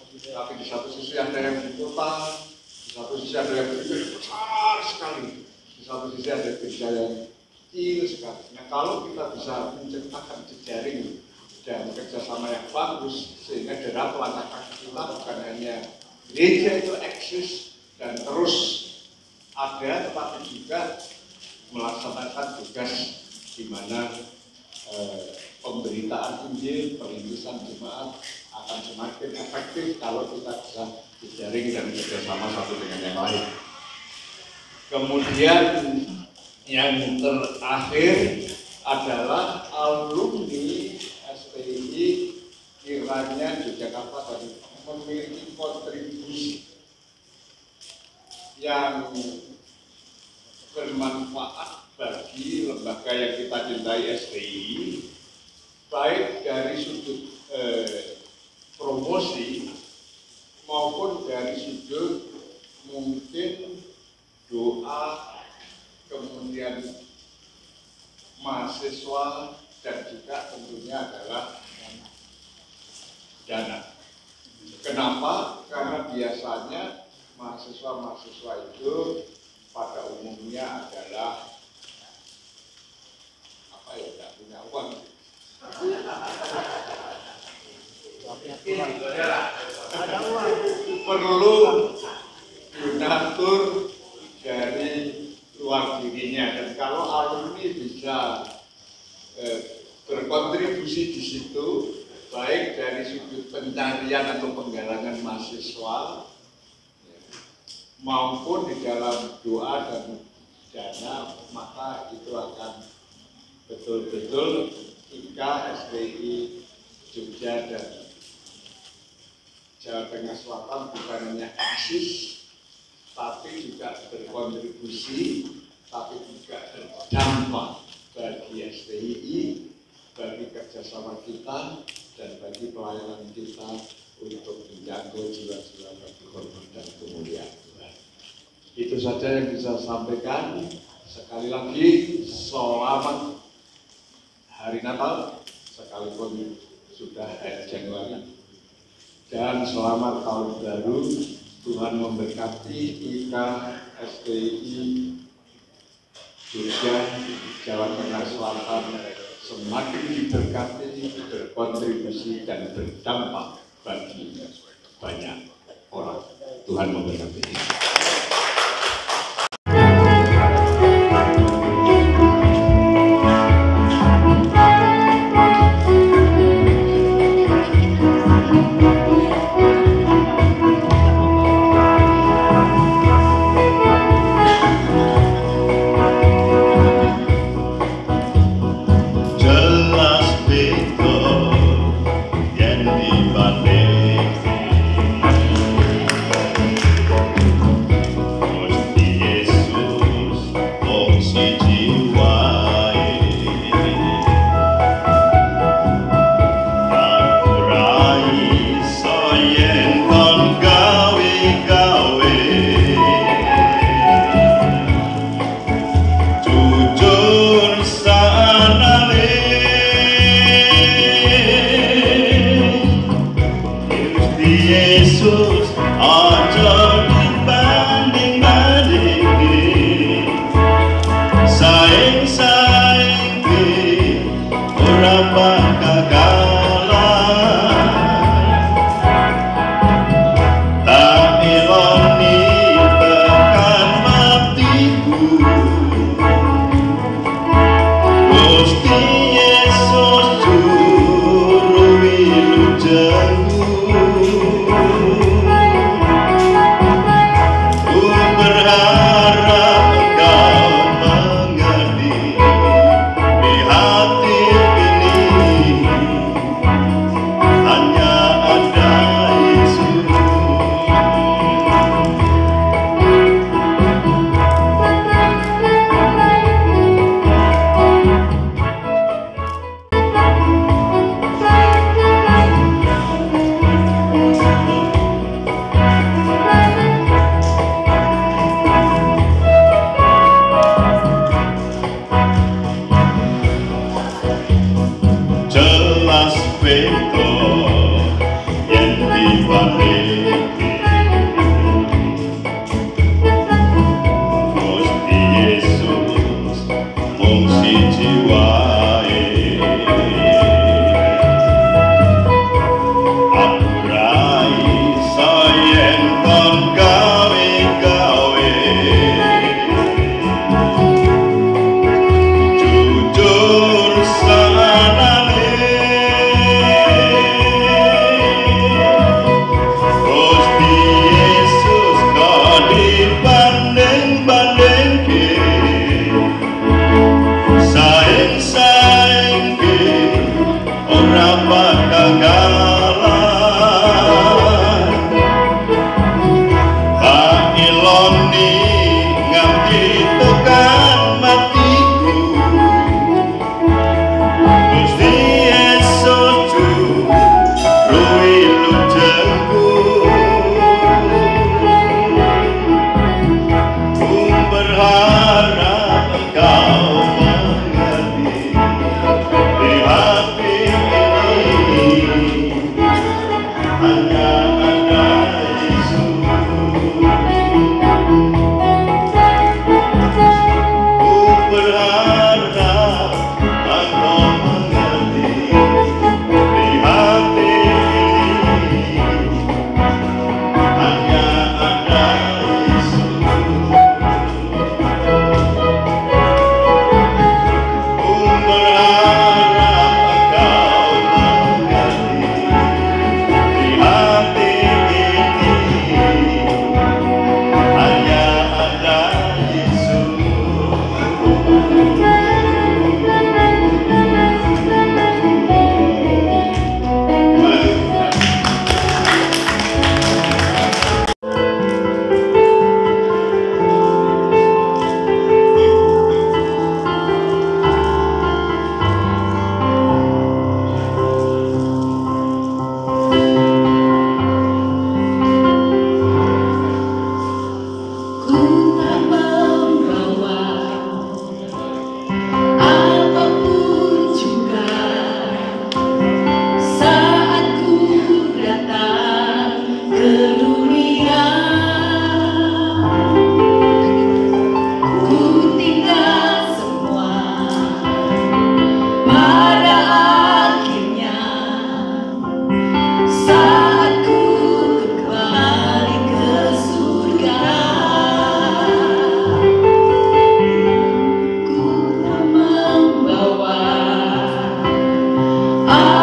tapi di satu sisi ada yang di kota, di satu sisi ada yang besar sekali, di satu sisi ada yang kecil sekali. Nah, kalau kita bisa menciptakan jejaring dan kerjasama yang bagus, sehingga derap langkah kaki kita bukan hanya gereja itu eksis dan terus ada, tetapi juga melaksanakan tugas di mana pemberitaan Injil, perintisan jemaat akan semakin efektif kalau kita bisa jejaring dan kerjasama satu dengan yang lain. Kemudian yang terakhir adalah alumni STI kiranya Yogyakarta tadi memiliki kontribusi yang bermanfaat bagi lembaga yang kita cintai STI, baik dari sudut promosi maupun dari sudut mungkin doa, kemudian mahasiswa, dan juga tentunya adalah dana. Kenapa? Karena biasanya mahasiswa-mahasiswa itu pada umumnya adalah tidak punya uang. Ada uang. perlu donatur dari luar dirinya, dan kalau alumni bisa berkontribusi di situ, baik dari sudut pencarian atau penggalangan mahasiswa maupun di dalam doa dan dana, maka itu akan betul-betul IKA, STI Jogja dan Jawa Tengah Selatan bukan hanya eksis, tapi juga berkontribusi, tapi juga berdampak bagi STII, bagi kerjasama kita, dan bagi pelayanan kita untuk menjangkau jiwa-jiwa bagi hormat dan kemuliaan Tuhan. Itu saja yang bisa saya sampaikan. Sekali lagi, selamat Hari Natal, sekalipun sudah akhir Januari, dan selamat tahun baru. Tuhan memberkati IKA, STI Jogja, Jawa Tengah Selatan semakin diberkati, berkontribusi dan berdampak bagi banyak orang. Tuhan memberkati.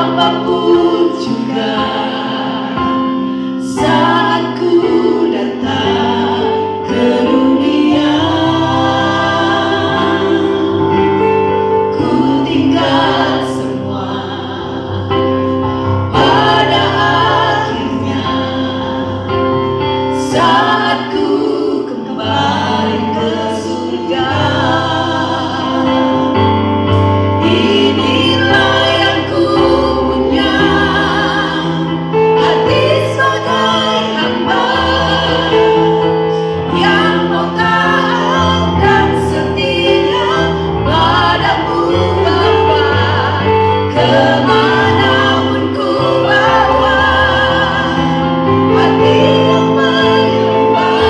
apapun juga saat ku datang ke dunia, ku tinggal semua pada akhirnya saat ku kembali ke surga. Inilah yang ku punya, hati sebagai hamba yang mau taat dan setia padamu Bapa. Kemanapun ku bawa, hati yang menyembah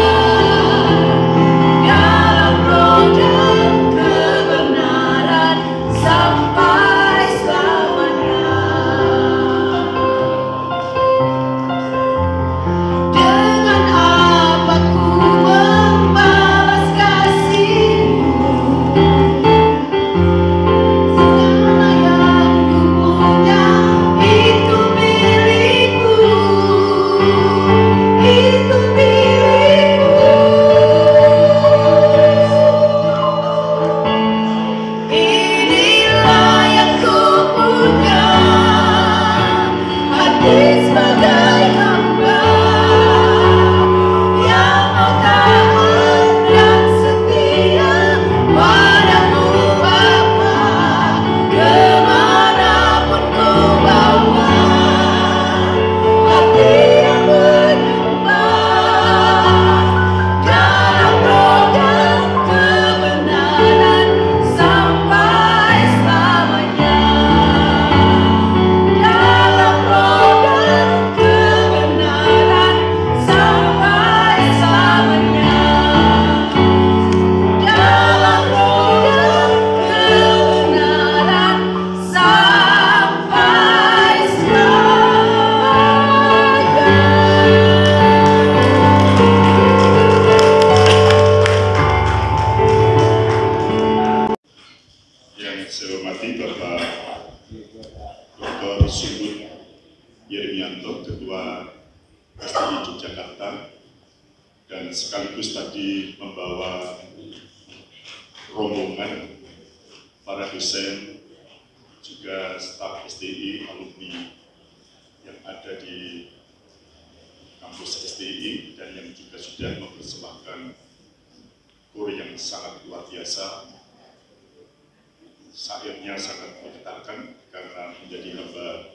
dalam roh dan kebenaran sampai selamanya. Dengan apa ku membalas kasih-Mu? Segala yang ku punya itu milik-Mu, itu milik-Mu. Inilah yang ku punya, hati sebagai hamba yang mau taat dan setia padamu Bapa. Kemanapun ku bawa, hati yang menyembah dalam roh dan kebenaran sampai selamanya. Dalam roh dan kebenaran sampai selamanya. Dalam roh dan kebenaran sampai Yang saya hormati Bapak Dr. Subud Yermianto, Ketua STI Yogyakarta, dan sekaligus tadi membawa rombongan para dosen, juga staf STI, alumni yang ada di kampus STI, dan yang juga sudah mempersembahkan kur yang sangat luar biasa. Syairnya sangat menggetarkan karena menjadi hamba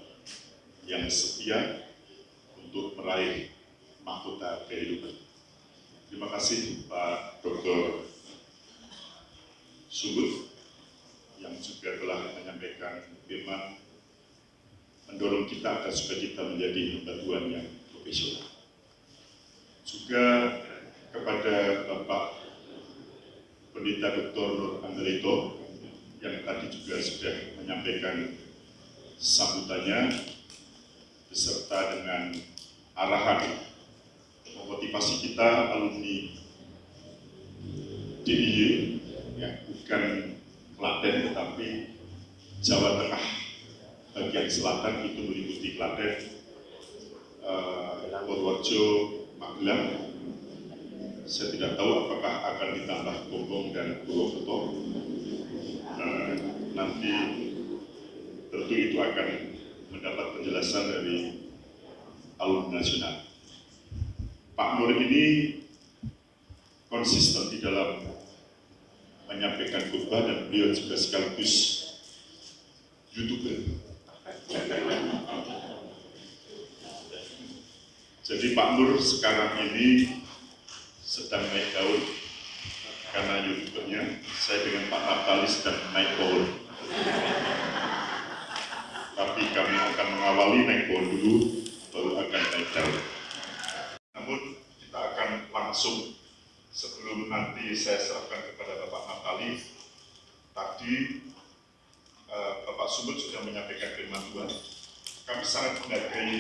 yang setia untuk meraih mahkota kehidupan. Terima kasih Pak Dr. Subud yang juga telah menyampaikan firman mendorong kita agar supaya kita menjadi hamba Tuhan yang profesional. Juga kepada Bapak Pendeta Dr. Nur Angelito yang tadi juga sudah menyampaikan sambutannya beserta dengan arahan memotivasi kita alumni DIY ya, bukan Klaten tetapi Jawa Tengah bagian selatan, itu meliputi Klaten, Purworejo, Magelang. Saya tidak tahu apakah akan ditambah Gombong dan Purwokerto. Nanti tentu itu akan mendapat penjelasan dari alumni nasional. Pak Nur ini konsisten di dalam menyampaikan khutbah dan beliau juga sekaligus YouTuber. Jadi Pak Nur sekarang ini sedang naik daun karena YouTubernya. Saya dengan Pak Naftali sedang naik pohon. Tapi kami akan mengawali naik pohon dulu, baru akan naik daun. Namun kita akan langsung, sebelum nanti saya serahkan kepada Bapak Naftali, tadi Bapak Subud sudah menyampaikan firman Tuhan. Kami sangat menghargai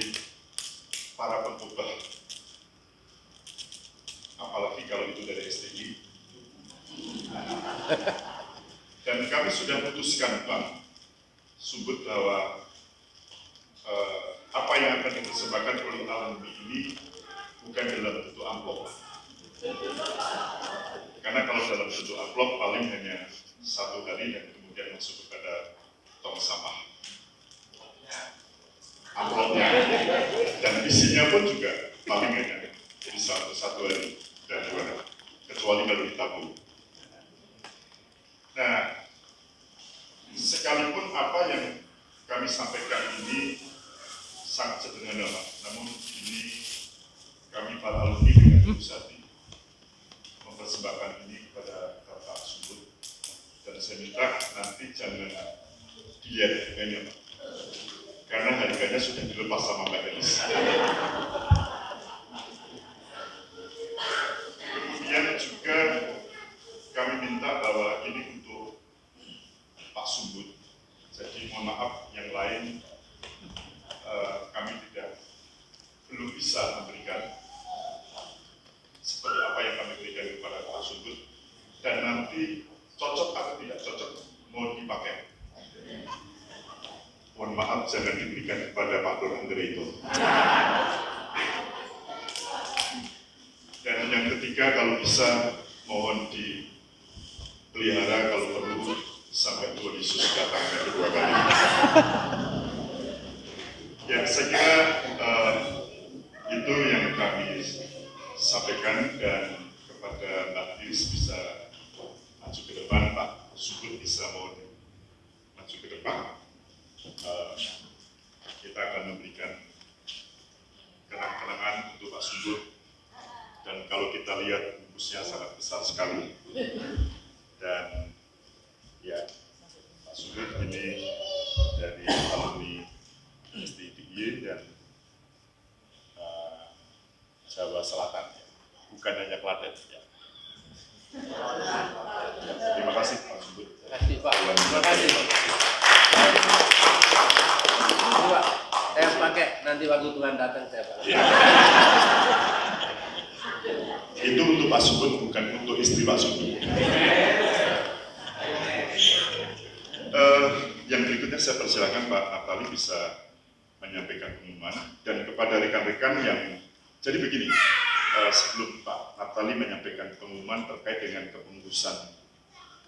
para pengkhotbah, apalagi kalau itu dari STI. Dan kami sudah putuskan Pak Subud bahwa dipersembahkan oleh alumni ini bukan dalam bentuk amplop. Karena kalau dalam bentuk amplop paling hanya 1 hari dan kemudian masuk kepada tong sampah. Amplopnya dan isinya pun juga paling hanya bisa 1 hari dan 2 hari, kecuali kalau ditabung. Nah, sekalipun apa yang kami sampaikan ini sangat sederhana, Pak, namun ini kami para alumni dengan tulus hati mempersembahkan ini kepada Bapak Subud, dan saya minta nanti jangan dilihat harganya, Pak, karena harganya sudah dilepas sama Mbak Denis. Kemudian juga kami minta bahwa ini untuk Pak Subud, jadi mohon maaf yang lain kami belum bisa memberikan seperti apa yang kami berikan kepada Pak Subud, dan nanti cocok atau tidak cocok mau dipakai. Mohon maaf jangan diberikan kepada Pak Dor Andre itu. Dan yang ketiga, kalau bisa mohon dipelihara kalau perlu sampai Tuhan Yesus datang yang kedua kali. Ya, saya kira itu yang kami sampaikan, dan kepada Mbak Iris bisa maju ke depan, Pak Subud bisa mohon maju ke depan. Kita akan memberikan kenang-kenangan untuk Pak Subud, dan kalau kita lihat bungkusnya sangat besar sekali, dan ya Pak Subud ini dari alumni STDI dan Jawa Selatan, bukan hanya Klaten. Ya. Terima kasih Pak Subud. Terima kasih Pak. Terima kasih Pak. Ini Pak, saya pakai nanti waktu Tuhan datang saya Pak. Ya. Itu untuk Pak Subud, bukan untuk istri Pak Subud. Yang berikutnya saya persilakan Pak Natali bisa menyampaikan pengumuman, dan kepada rekan-rekan yang jadi begini, sebelum Pak Natali menyampaikan pengumuman terkait dengan kepengurusan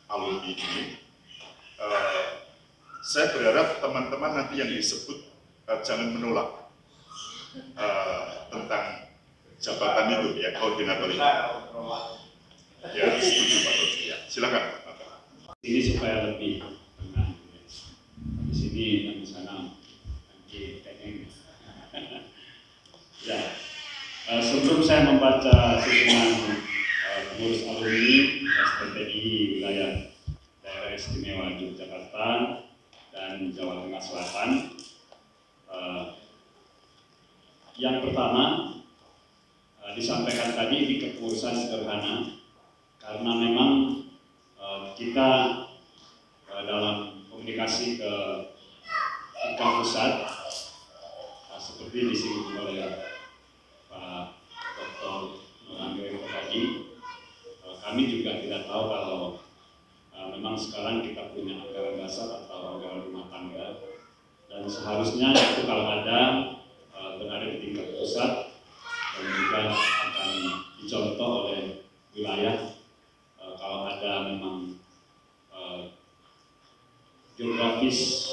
alumni ini, saya berharap teman-teman nanti yang disebut jangan menolak tentang jabatan itu ya, koordinator itu. Ya, setuju Pak. Ya, silakan Pak Natali. Ini supaya lebih tenang. Di sini dan di sana nanti teknik. Ya. Sebelum saya membaca susunan pengurus alumni STTI wilayah Daerah Istimewa Yogyakarta dan Jawa Tengah Selatan, yang pertama disampaikan tadi di kepengurusan sederhana, karena memang kita dalam komunikasi ke tingkat pusat seperti disinggung oleh Pak Dr. Nurangga tadi, kami juga tidak tahu kalau memang sekarang kita punya anggaran dasar atau anggaran rumah tangga, dan seharusnya itu kalau ada berada di tingkat pusat dan juga akan dicontoh oleh wilayah kalau ada memang geografis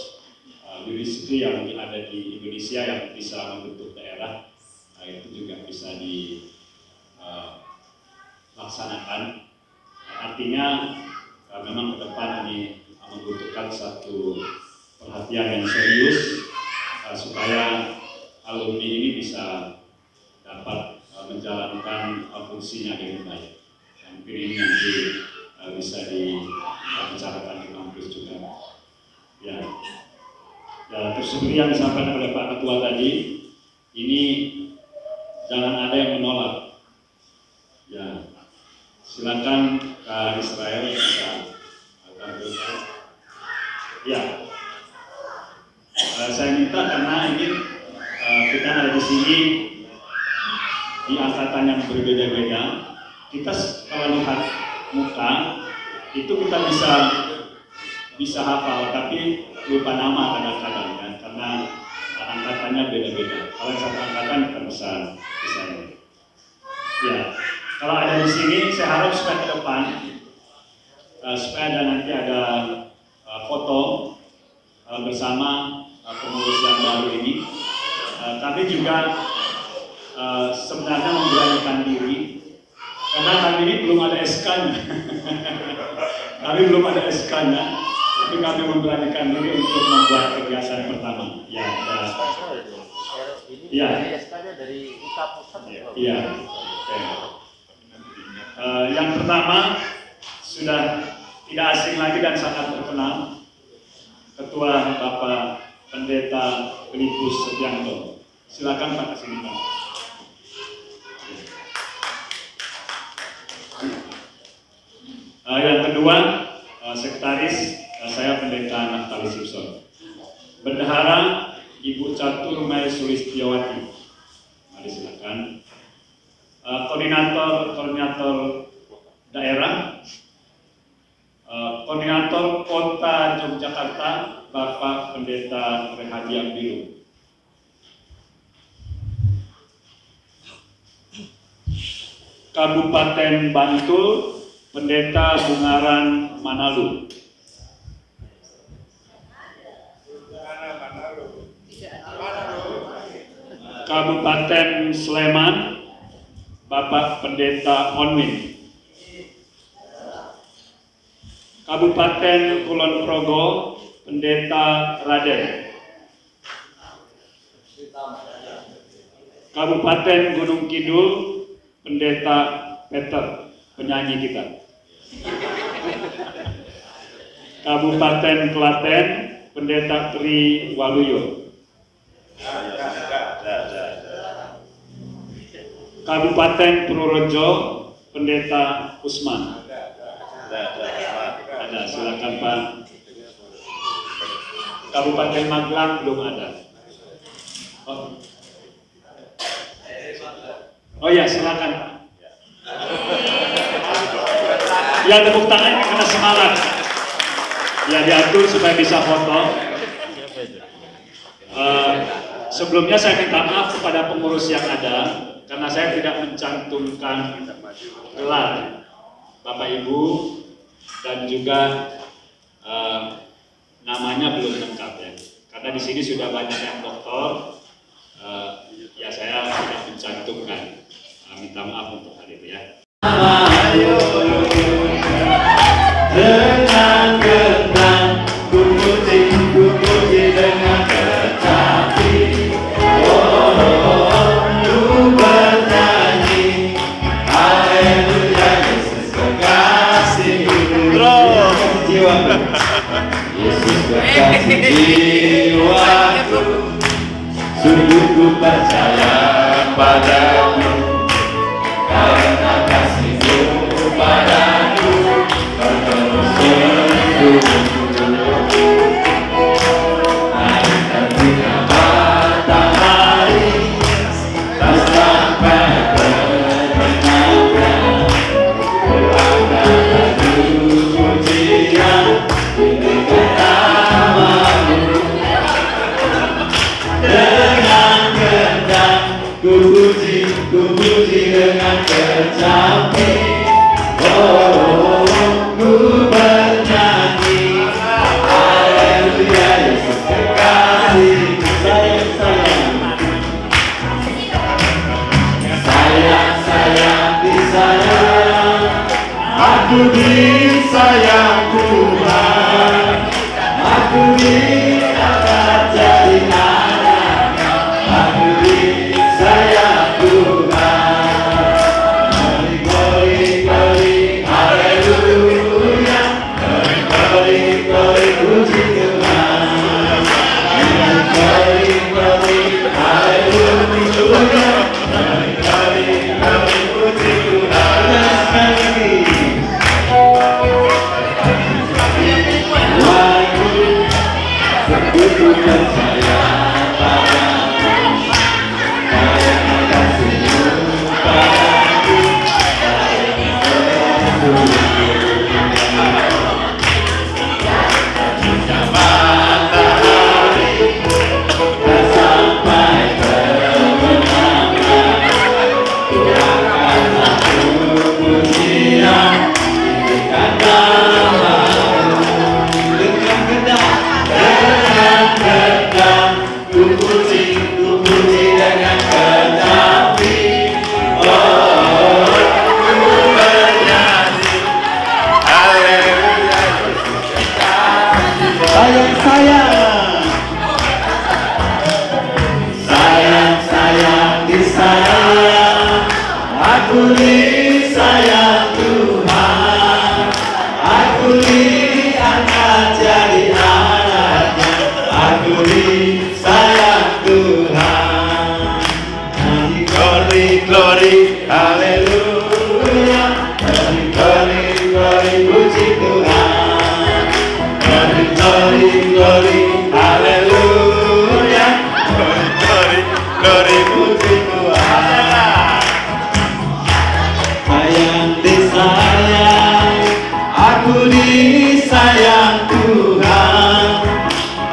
jurisdiksi yang ada di Indonesia yang bisa membentuk daerah, itu juga bisa dilaksanakan. Artinya memang ke depan ini membutuhkan satu perhatian yang serius supaya alumni ini bisa dapat menjalankan fungsinya dengan baik. Dan ini nanti bisa dibicarakan di kampus juga. Ya, terus seperti yang disampaikan oleh Pak Ketua tadi, ini jangan ada yang menolak. Ya, silakan Kak Israel bisa tampilkan. Ya, saya minta karena ini kita ada di sini di angkatan yang berbeda-beda. Kita kalau lihat muka itu kita bisa hafal, tapi lupa nama kadang-kadang kan, karena angkatan angkatannya beda-beda. Kalau yang satu angkatan kita bisa ini. Ya, kalau ada di sini, saya harap supaya ke depan, supaya ada nanti ada foto bersama pengurus yang baru ini. Kami juga sebenarnya memberanikan diri, karena kami ini belum ada SK-nya. Kami belum ada SK-nya, tapi kami memberanikan diri untuk membuat kegiatan pertama. Ya, ini SK-nya dari IKA Pusat. Iya. Yang pertama sudah tidak asing lagi dan sangat terkenal, Ketua Bapak Pendeta Filipus Setianto. Silakan Pak kesini Pak. Yang kedua, Sekretaris saya Pendeta Naftali Simpson. Bendahara Ibu Catur Mai Sulistiawati. Mari silakan. Koordinator daerah, Koordinator Kota Yogyakarta Bapak Pendeta Rehadi Abdilu. Kabupaten Bantul Pendeta Bungaran Manalu. Kabupaten Sleman Bapak Pendeta Onwin. Kabupaten Kulon Progo Pendeta Raden. Kabupaten Gunung Kidul Pendeta Peter, penyanyi kita. Kabupaten Klaten Pendeta Tri Waluyo. Kabupaten Purworejo Pendeta Usman. Ada, silakan Pak. Kabupaten Magelang belum ada. Oh ya, silakan Pak. Ya, tepuk tangan ini kena semangat. Ya, diatur supaya bisa foto. Sebelumnya saya minta maaf kepada pengurus yang ada, karena saya tidak mencantumkan gelar Bapak Ibu dan juga namanya belum lengkap ya. Karena di sini sudah banyak yang doktor, ya saya tidak mencantumkan. Minta maaf untuk hal itu ya. Dengan gendang ku puji dengan kecapi. Ku bernyanyi haleluya Yesus kekasihku. Yesus kekasih jiwaku, sungguh ku percaya padamu, karena kasihmu padaku terus sungguh-sungguh. Naikkan sinar matahari tak sampai berbenamkan, berangkat pujian dengan namamu. Dengan gendang ku puji dengan kecapi. Oh, ku bernyanyi haleluya Yesus kekasih. Sayang disayang, aku disayang Tuhan, aku diangkat jadi anaknya, aku disayang Tuhan. Glory, haleluya, glory, puji Tuhan. Glory, haleluya, glory, puji Tuhan. Sekali lagi. Aku disayang Tuhan, aku diangkat jadi anaknya, aku disayang Tuhan. Glory, glory, haleluya, glory, glory, glory, puji Tuhan. Glory, glory, glory, haleluya, glory, glory, glory, puji Tuhan. Sayang disayang, aku disayang Tuhan,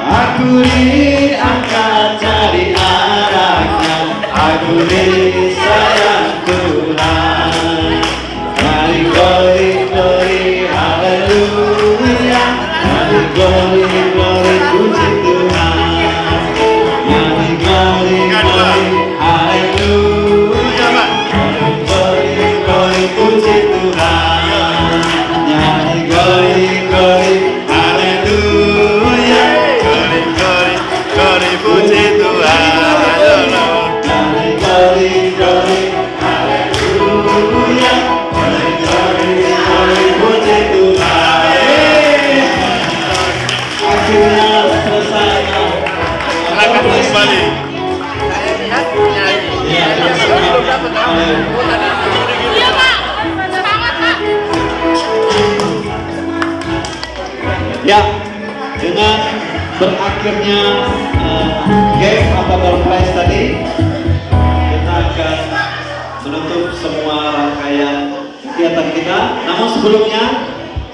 aku diangkat jadi anaknya, aku disayang Tuhan. Glory, glory, glory, haleluya, glory, glory, glory, puji Tuhan. Glory, glory, glory, haleluya, glory, glory, puji Tuhan. Nyanyi glory, glory, haleluya, glory, glory, glory, puji Tuhan. Glory, glory, glory, haleluya, glory, glory, glory, puji Tuhan. Akhirnya selesai. Silakan kembali. Iya Pak, semangat Pak. Ya, dengan berakhirnya game atau door prize tadi, kita akan menutup semua rangkaian kegiatan kita. Namun sebelumnya,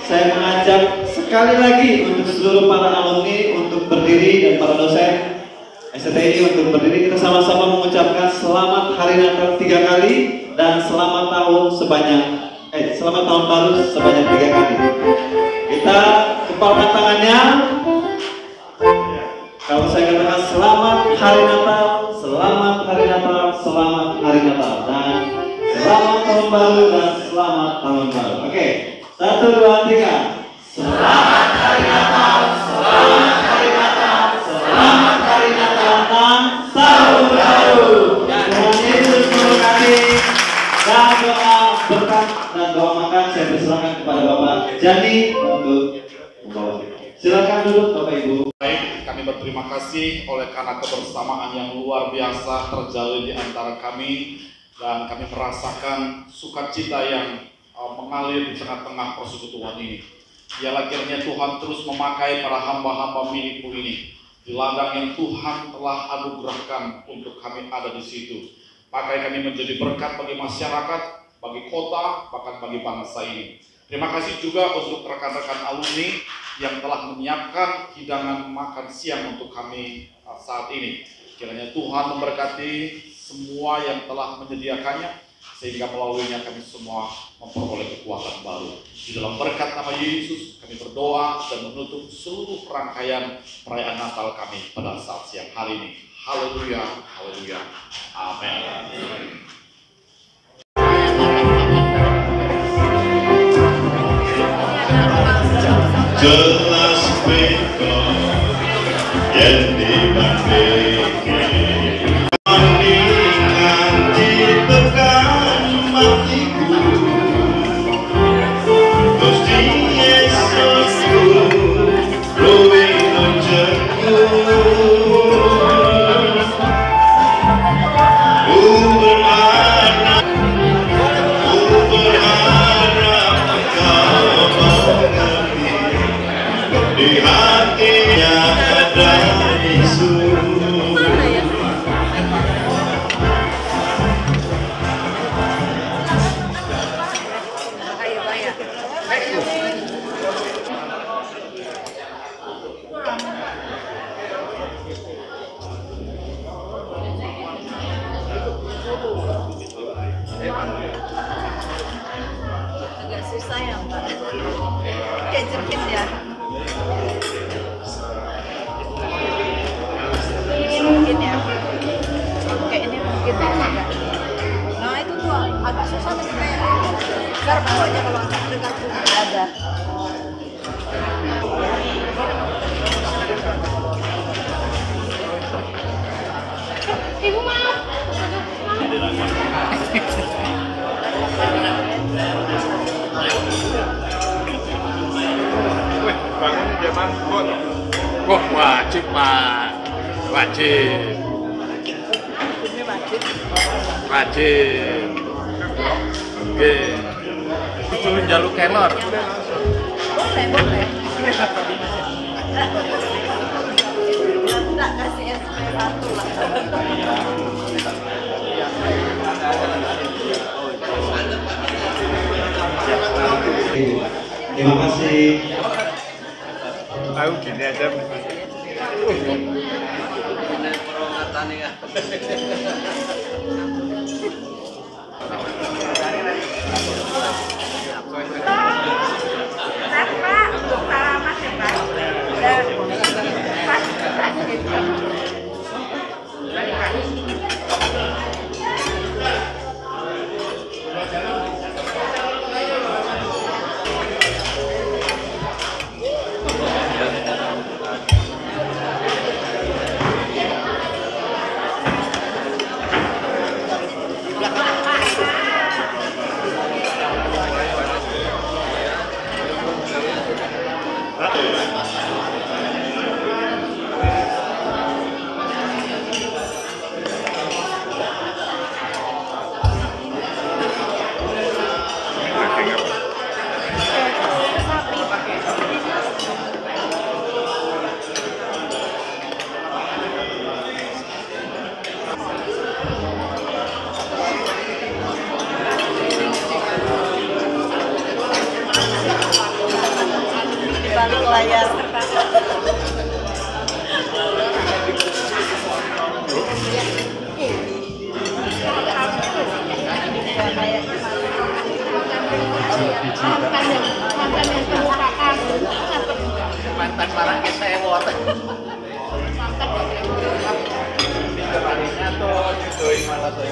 saya mengajak sekali lagi untuk seluruh para alumni untuk berdiri dan para dosen STTI untuk berdiri. Kita sama-sama mengucapkan selamat Hari Natal 3 kali dan selamat tahun baru sebanyak 3 kali. Kita kepalkan tangannya. Kalau saya katakan selamat Hari Natal, selamat Hari Natal, selamat Hari Natal, dan selamat tahun baru dan selamat tahun baru. Oke, 1, 2, 3. Selamat Hari Natal, selamat Hari Natal, selamat Hari Natal dan tahun baru. Tuhan Yesus memberkati. Dan doa berkat dan doa makan saya persilakan kepada Bapak Jani untuk membawa. Silakan duduk Bapak Ibu. Baik, kami berterima kasih oleh karena kebersamaan yang luar biasa terjalin di antara kami, dan kami merasakan sukacita yang mengalir di tengah-tengah persekutuan ini. Biarlah kiranya Tuhan terus memakai para hamba-hamba milik-Mu ini di ladang yang Tuhan telah anugerahkan untuk kami ada di situ. Pakai kami menjadi berkat bagi masyarakat, bagi kota, bahkan bagi bangsa ini. Terima kasih juga untuk rekan-rekan alumni yang telah menyiapkan hidangan makan siang untuk kami saat ini. Kiranya Tuhan memberkati semua yang telah menyediakannya, sehingga melaluinya kami semua memperoleh kekuatan baru. Di dalam berkat nama Yesus kami berdoa dan menutup seluruh rangkaian perayaan Natal kami pada saat siang hari ini. Haleluya, haleluya, amin. Jelas beko yang dibandingkan nganti tekan matiku, Gusti Yesusku luwih nunjukku. Di hatinya ada Yesus. Agak susah ya Pak, kejerkin ya. Mungkin ya, kayak ini mungkin ya. Nah itu tuh agak susah tapi kayak besar bawahnya kalau agak dekat tuh ada. Ibu maaf. Mas. Wah, wajib, Pak. Wajib. Wajib. Oke. Itu jaluk kelor. Boleh. Enggak kasih SP1 lah. Terima kasih. Tahu gini aja. Balik layar. Mantan marah kita ewot. Pintarnya tuh nyudoin malah tuh.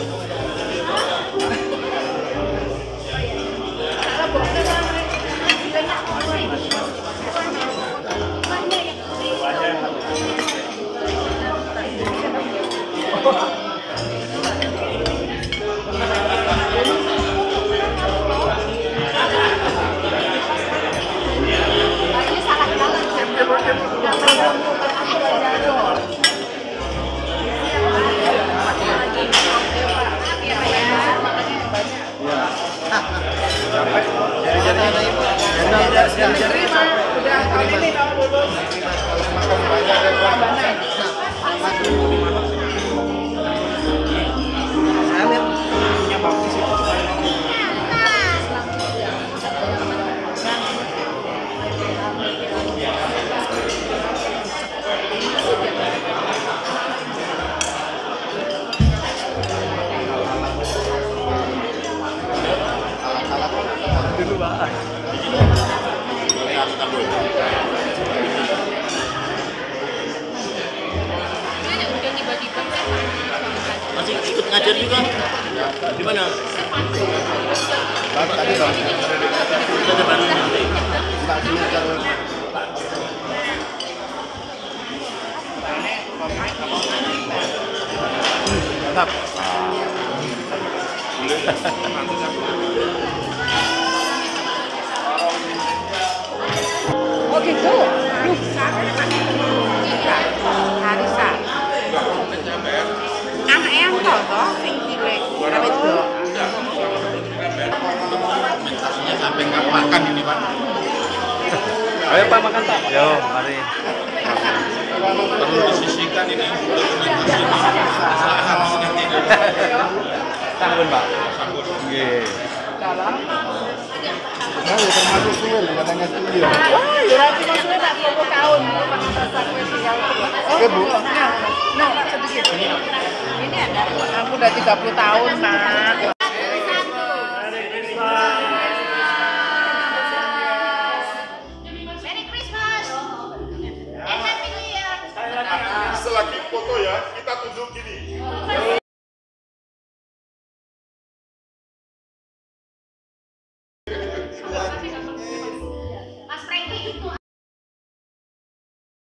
Masih ikut ngajar juga? Di mana? Tadi Bang. Kita ada Bandung nanti. Mantap. Oh gitu. Harisa. Anak yang toh sing cilik. Mentasinya sampai nggak makan ini, Pak. Ayo Pak makan Pak. Yo, mari. Perlu disisihkan ini dokumentasi ini. Sambun Pak. Sambut. Nggih. Nah, termasuk suwe katanya studio. Oh, berarti maksudnya tak 20 tahun. Oke, Bu. Nah, sedikit. Ini ada. Aku udah 30 tahun, Nak.